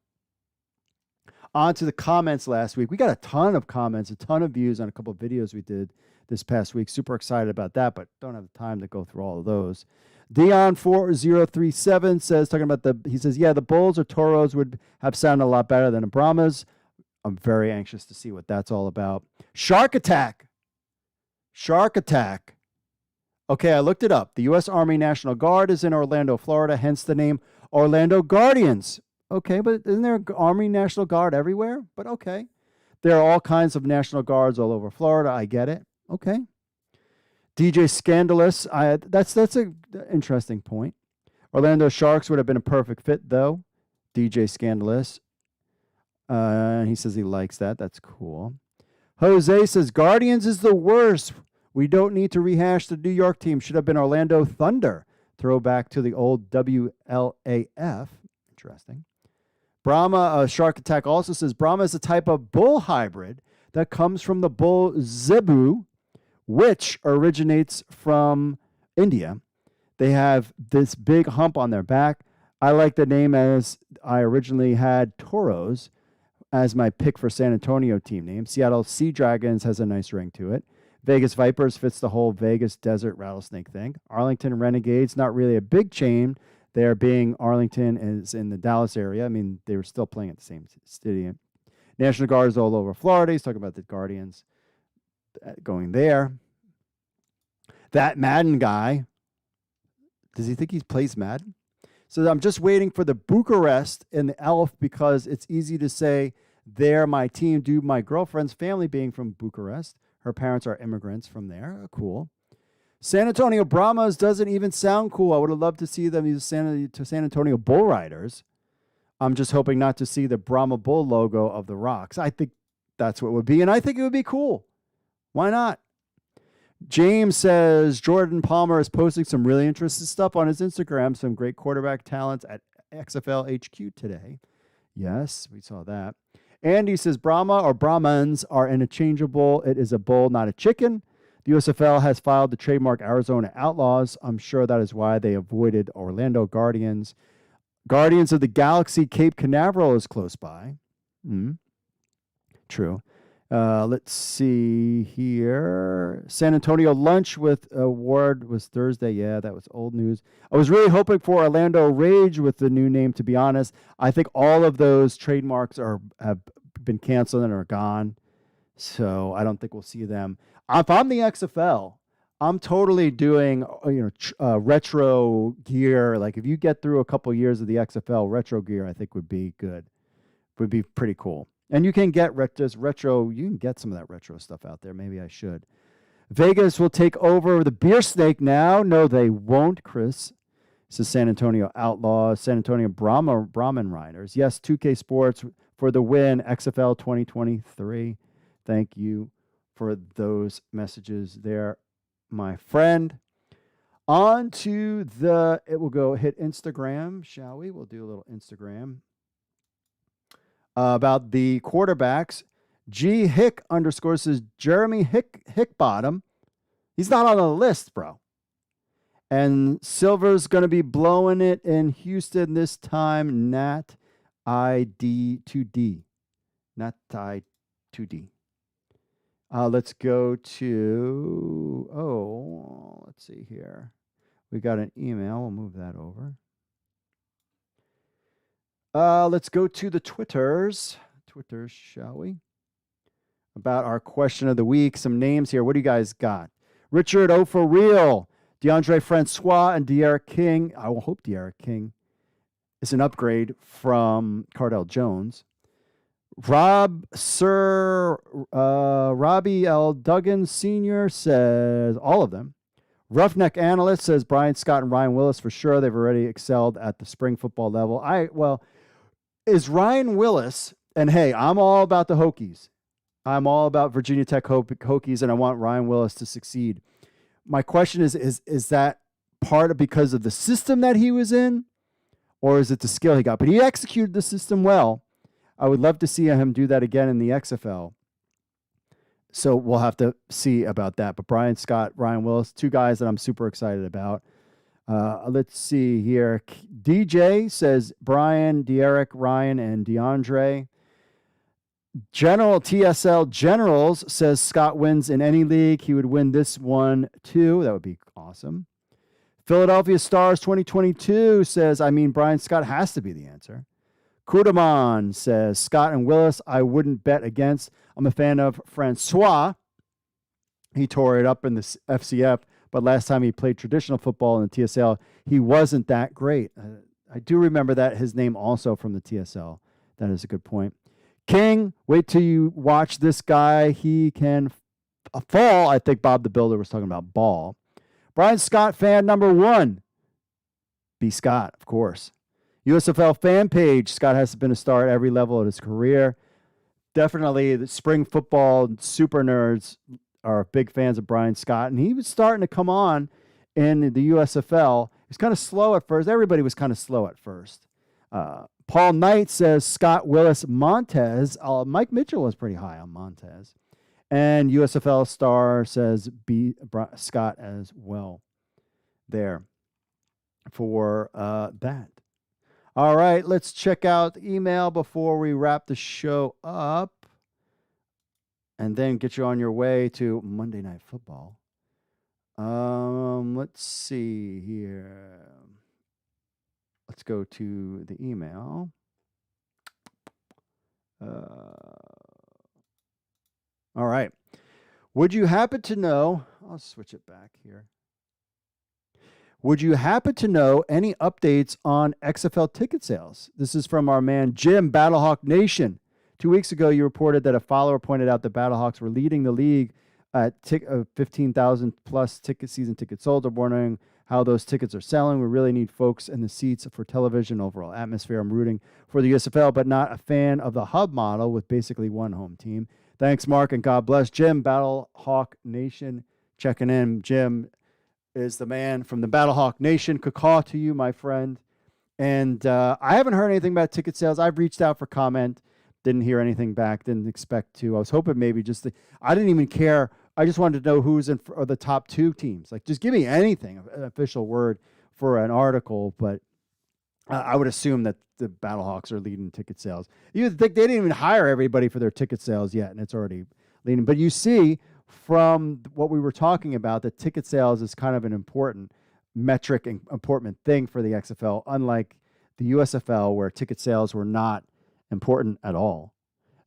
On to the comments last week. We got a ton of comments, a ton of views on a couple of videos we did this past week. Super excited about that, but don't have the time to go through all of those. Dion4037 says, he says, yeah, the Bulls or Toros would have sounded a lot better than the Brahmas. I'm very anxious to see what that's all about. Shark Attack. Okay, I looked it up. The U.S. Army National Guard is in Orlando, Florida, hence the name Orlando Guardians. Okay, but isn't there an Army National Guard everywhere? But okay. There are all kinds of National Guards all over Florida. I get it. Okay. DJ Scandalous. That's an interesting point. Orlando Sharks would have been a perfect fit, though. DJ Scandalous. He says he likes that. That's cool. Jose says, Guardians is the worst. We don't need to rehash the New York team. Should have been Orlando Thunder. Throwback to the old WLAF. Interesting. Brahma Shark Attack also says, Brahma is a type of bull hybrid that comes from the bull zebu, which originates from India. They have this big hump on their back. I like the name as I originally had Toros as my pick for San Antonio team name. Seattle Sea Dragons has a nice ring to it. Vegas Vipers fits the whole Vegas desert rattlesnake thing. Arlington Renegades, not really a big chain. There being Arlington is in the Dallas area. I mean, they were still playing at the same stadium. National Guard is all over Florida. He's talking about the Guardians going there. That Madden guy, does he think he plays Madden? So I'm just waiting for the Bucharest and the Elf because it's easy to say they're my team due my girlfriend's family being from Bucharest. Her parents are immigrants from there. Cool. San Antonio Brahmas doesn't even sound cool. I would have loved to see them use San Antonio Bull Riders. I'm just hoping not to see the Brahma Bull logo of the Rocks. I think that's what it would be, and I think it would be cool. Why not? James says Jordan Palmer is posting some really interesting stuff on his Instagram, some great quarterback talents at XFL HQ today. Yes, we saw that. Andy says Brahma or Brahmans are interchangeable. It is a bull, not a chicken. The USFL has filed to trademark Arizona Outlaws. I'm sure that is why they avoided Orlando Guardians. Guardians of the Galaxy Cape Canaveral is close by. True. Let's see here. San Antonio lunch with Ward was Thursday. Yeah, that was old news. I was really hoping for Orlando Rage with the new name, to be honest. I think all of those trademarks have been canceled and are gone. So I don't think we'll see them. If I'm the XFL, I'm totally doing retro gear. Like if you get through a couple years of the XFL, retro gear I think would be good. Would be pretty cool. And you can get retro. You can get some of that retro stuff out there. Maybe I should. Vegas will take over the beer snake now. No, they won't, Chris. This is San Antonio Outlaws, San Antonio Brahmin Riders. Yes, 2K Sports for the win. XFL 2023. Thank you for those messages there, my friend. On to it will go hit Instagram, shall we? We'll do a little Instagram. About the quarterbacks. G Hick _ says Jeremy Hickbottom. He's not on the list, bro. And Silver's going to be blowing it in Houston this time. Nat ID2D. Nat ID2D. Let's go to, let's see here. We got an email. We'll move that over. Let's go to the Twitters, shall we? About our question of the week. Some names here. What do you guys got? Richard O for real. DeAndre Francois and De'Aaron King. I will hope De'Aaron King is an upgrade from Cardell Jones. Robbie L. Duggan Sr. says all of them. Roughneck Analyst says Brian Scott and Ryan Willis for sure. They've already excelled at the spring football level. Is Ryan Willis, and hey, I'm all about the Hokies. I'm all about Virginia Tech Hokies, and I want Ryan Willis to succeed. My question is that part of because of the system that he was in, or is it the skill he got? But he executed the system well. I would love to see him do that again in the XFL. So we'll have to see about that. But Brian Scott, Ryan Willis, two guys that I'm super excited about. Let's see here. DJ says Brian, De'Aaron, Ryan, and DeAndre. General TSL Generals says Scott wins in any league. He would win this one too. That would be awesome. Philadelphia Stars 2022 says, Brian Scott has to be the answer. Kudaman says Scott and Willis, I wouldn't bet against. I'm a fan of Francois. He tore it up in the FCF, but last time he played traditional football in the TSL, he wasn't that great. I do remember that his name also from the TSL. That is a good point. King, wait till you watch this guy. He can fall. I think Bob the Builder was talking about ball. Brian Scott fan number 1. B. Scott, of course. USFL fan page. Scott has been a star at every level of his career. Definitely the spring football super nerds are big fans of Brian Scott, and he was starting to come on in the USFL. He was kind of slow at first. Everybody was kind of slow at first. Paul Knight says Scott, Willis, Montez. Mike Mitchell was pretty high on Montez. And USFL Star says Scott as well there for that. All right, let's check out the email before we wrap the show up and then get you on your way to Monday Night Football. Let's see here. Let's go to the email. All right. Would you happen to know, I'll switch it back here. Would you happen to know any updates on XFL ticket sales? This is from our man Jim, Battlehawk Nation. 2 weeks ago, you reported that a follower pointed out the Battlehawks were leading the league at 15,000 plus season tickets sold. I'm wondering how those tickets are selling. We really need folks in the seats for television, overall atmosphere. I'm rooting for the USFL, but not a fan of the hub model with basically one home team. Thanks, Mark, and God bless. Jim, Battlehawk Nation, checking in. Jim is the man from the Battlehawk Nation. Caw to you, my friend. And I haven't heard anything about ticket sales. I've reached out for comment. Didn't hear anything back. Didn't expect to. I was hoping maybe I didn't even care. I just wanted to know who's in the top 2 teams. Like, just give me anything, an official word for an article. But I would assume that the Battlehawks are leading ticket sales. You think they didn't even hire everybody for their ticket sales yet, and it's already leading. But you see from what we were talking about, that ticket sales is kind of an important metric and important thing for the XFL, unlike the USFL, where ticket sales were not important at all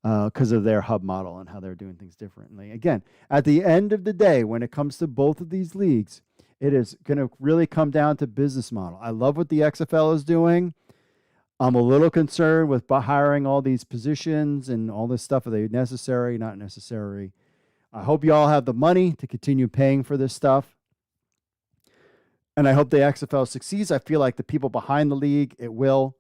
because of their hub model and how they're doing things differently. Again, at the end of the day, when it comes to both of these leagues, it is going to really come down to business model. I love what the XFL is doing. I'm a little concerned with hiring all these positions and all this stuff. Are they necessary, not necessary? I hope you all have the money to continue paying for this stuff. And I hope the XFL succeeds. I feel like the people behind the league, it will.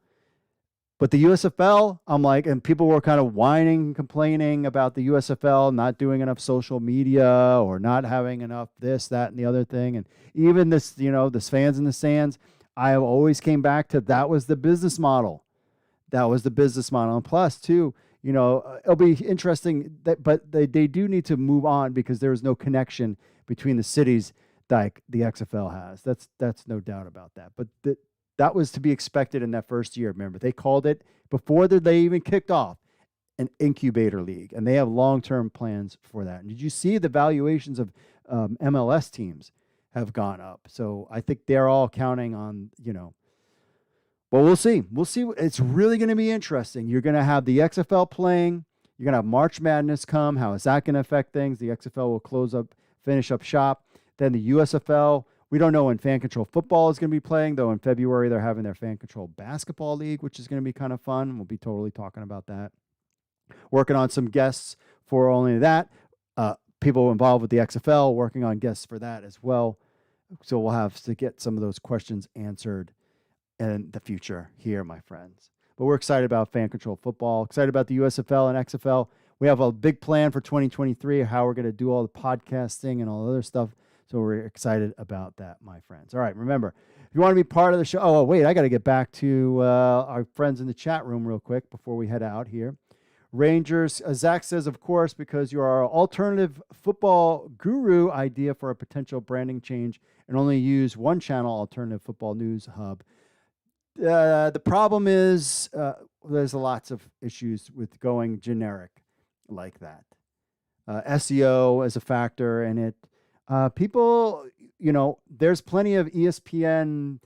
But the USFL, I'm like, and people were kind of whining and complaining about the USFL not doing enough social media or not having enough this, that, and the other thing. And even this, this fans in the stands, I have always came back to that was the business model. That was the business model. And plus, too, it'll be interesting, but they do need to move on because there is no connection between the cities like the XFL has. That's no doubt about that. But that was to be expected in that first year. Remember, they called it, before they even kicked off, an incubator league, and they have long-term plans for that. And did you see the valuations of MLS teams have gone up? So I think they're all counting on, but we'll see. We'll see. It's really going to be interesting. You're going to have the XFL playing. You're going to have March Madness come. How is that going to affect things? The XFL will finish up shop. Then the USFL, we don't know when Fan Control Football is going to be playing, though in February they're having their Fan Control Basketball League, which is going to be kind of fun. We'll be totally talking about that. Working on some guests for only that. People involved with the XFL, working on guests for that as well. So we'll have to get some of those questions answered in the future here, my friends. But we're excited about Fan Control Football, excited about the USFL and XFL. We have a big plan for 2023, how we're going to do all the podcasting and all the other stuff. So we're excited about that, my friends. All right, remember, if you want to be part of the show, wait, I got to get back to our friends in the chat room real quick before we head out here. Rangers, Zach says, of course, because you are our alternative football guru, idea for a potential branding change and only use one channel, Alternative Football News Hub. The problem is there's lots of issues with going generic like that. SEO is a factor in it. People, there's plenty of ESPN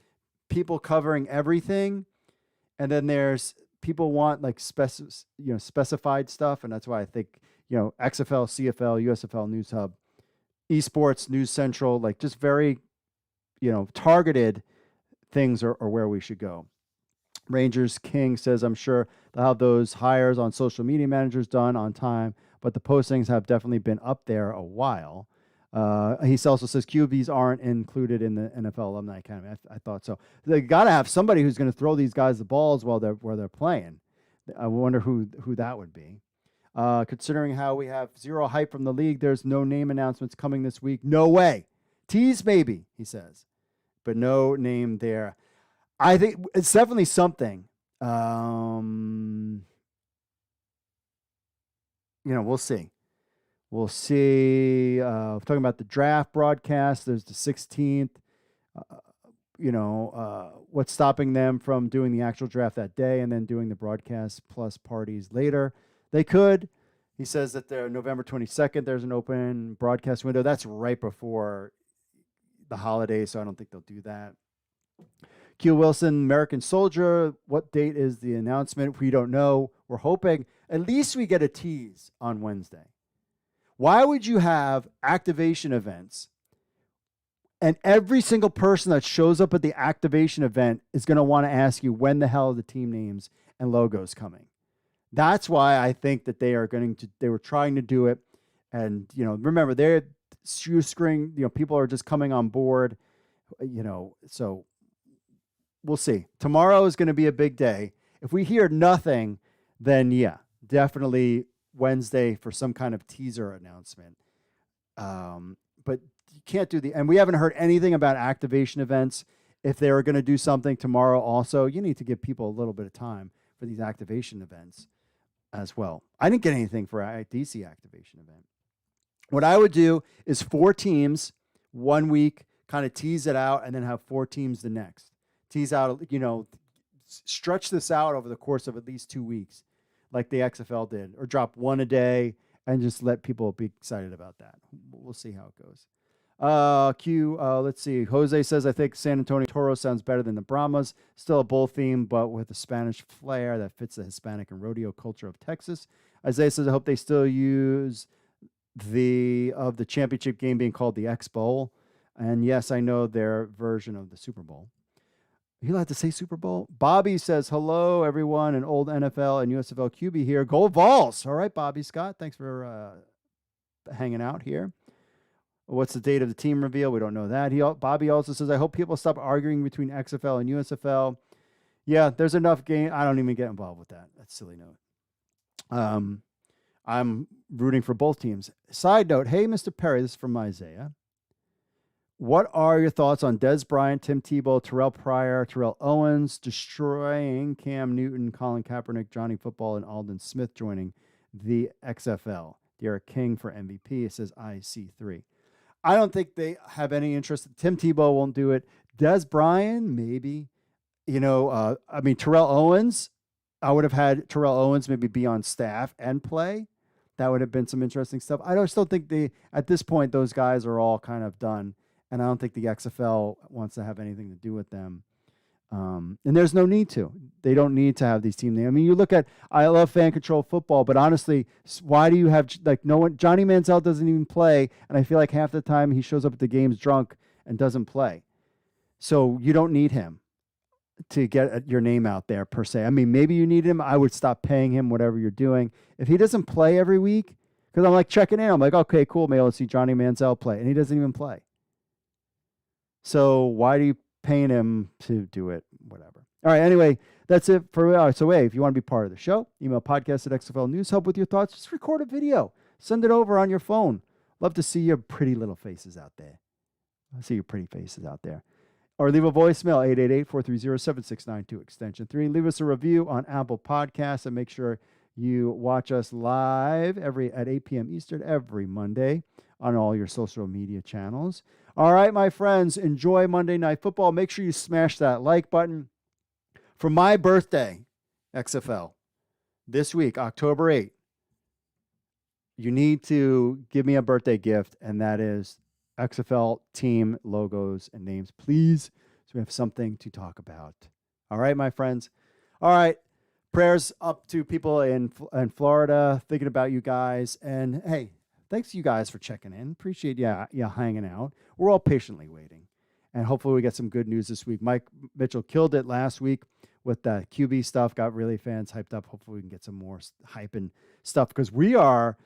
people covering everything. And then there's people want like specified stuff. And that's why I think, XFL, CFL, USFL News Hub, Esports, News Central, like just very, targeted things are where we should go. Rangers King says, I'm sure they'll have those hires on social media managers done on time, but the postings have definitely been up there a while. He also says QBs aren't included in the NFL Alumni Academy. I thought so. They got to have somebody who's going to throw these guys the balls while they're playing. I wonder who that would be. Considering how we have zero hype from the league, there's no name announcements coming this week. No way. Tease maybe, he says, but no name there. I think it's definitely something. We'll see. We'll see. Talking about the draft broadcast, there's the 16th. What's stopping them from doing the actual draft that day and then doing the broadcast plus parties later? They could. He says that they're November 22nd, there's an open broadcast window. That's right before the holidays, so I don't think they'll do that. Q Wilson, American Soldier, what date is the announcement? We don't know. We're hoping at least we get a tease on Wednesday. Why would you have activation events and every single person that shows up at the activation event is going to want to ask you when the hell are the team names and logos coming? That's why I think that they were trying to do it. And, remember, they're shoestring, people are just coming on board, so we'll see. Tomorrow is going to be a big day. If we hear nothing, then yeah, definitely Wednesday for some kind of teaser announcement. But you can't do and we haven't heard anything about activation events. If they were going to do something tomorrow also, you need to give people a little bit of time for these activation events as well. I didn't get anything for a DC activation event. What I would do is 4 teams 1 week, kind of tease it out, and then have 4 teams the next. Tease out, stretch this out over the course of at least 2 weeks, like the XFL did, or drop one a day and just let people be excited about that. We'll see how it goes. Let's see. Jose says, I think San Antonio Toros sounds better than the Brahmas. Still a bull theme, but with a Spanish flair that fits the Hispanic and rodeo culture of Texas. Isaiah says, I hope they still use the championship game being called the X Bowl. And yes, I know their version of the Super Bowl. Are you allowed to say Super Bowl? Bobby says, hello, everyone. An old NFL and USFL QB here. Go Vols. All right, Bobby Scott. Thanks for hanging out here. What's the date of the team reveal? We don't know that. Bobby also says, I hope people stop arguing between XFL and USFL. Yeah, there's enough game. I don't even get involved with that. That's a silly note. I'm rooting for both teams. Side note, hey, Mr. Perry, this is from Isaiah. What are your thoughts on Des Bryant, Tim Tebow, Terrell Pryor, Terrell Owens destroying Cam Newton, Colin Kaepernick, Johnny Football, and Alden Smith joining the XFL? Derek King for MVP. It says IC3. I don't think they have any interest. Tim Tebow won't do it. Des Bryant, maybe. Terrell Owens, I would have had Terrell Owens maybe be on staff and play. That would have been some interesting stuff. I still think at this point, those guys are all kind of done. And I don't think the XFL wants to have anything to do with them. And there's no need to. They don't need to have these team names. I mean, you look at, I love fan control football, but honestly, why do you have, no one, Johnny Manziel doesn't even play, and I feel like half the time he shows up at the games drunk and doesn't play. So you don't need him to get your name out there, per se. I mean, maybe you need him. I would stop paying him, whatever you're doing. If he doesn't play every week, because I'm like checking in, I'm like, okay, cool, maybe I'll see Johnny Manziel play, and he doesn't even play. So why do you paying him to do it? Whatever. All right. Anyway, that's it for. So if you want to be part of the show, email podcast@XFL News Hub with your thoughts. Just record a video, send it over on your phone. Love to see your pretty little faces out there. I see your pretty faces out there. Or leave a voicemail 888-430-7692 extension 3. Leave us a review on Apple Podcasts and make sure you watch us live at 8 p.m. Eastern every Monday on all your social media channels. All right, my friends, enjoy Monday Night Football. Make sure you smash that like button. For my birthday, XFL, this week, October 8th, you need to give me a birthday gift, and that is XFL team logos and names, please, so we have something to talk about. All right, my friends. All right, prayers up to people in Florida, thinking about you guys. And, hey, thanks you guys for checking in. Appreciate you hanging out. We're all patiently waiting. And hopefully we get some good news this week. Mike Mitchell killed it last week with the QB stuff, got really fans hyped up. Hopefully we can get some more hype and stuff, because we are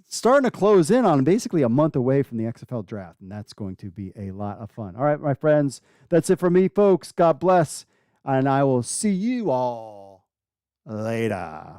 starting to close in on basically a month away from the XFL draft, and that's going to be a lot of fun. All right, my friends, that's it for me, folks. God bless, and I will see you all later.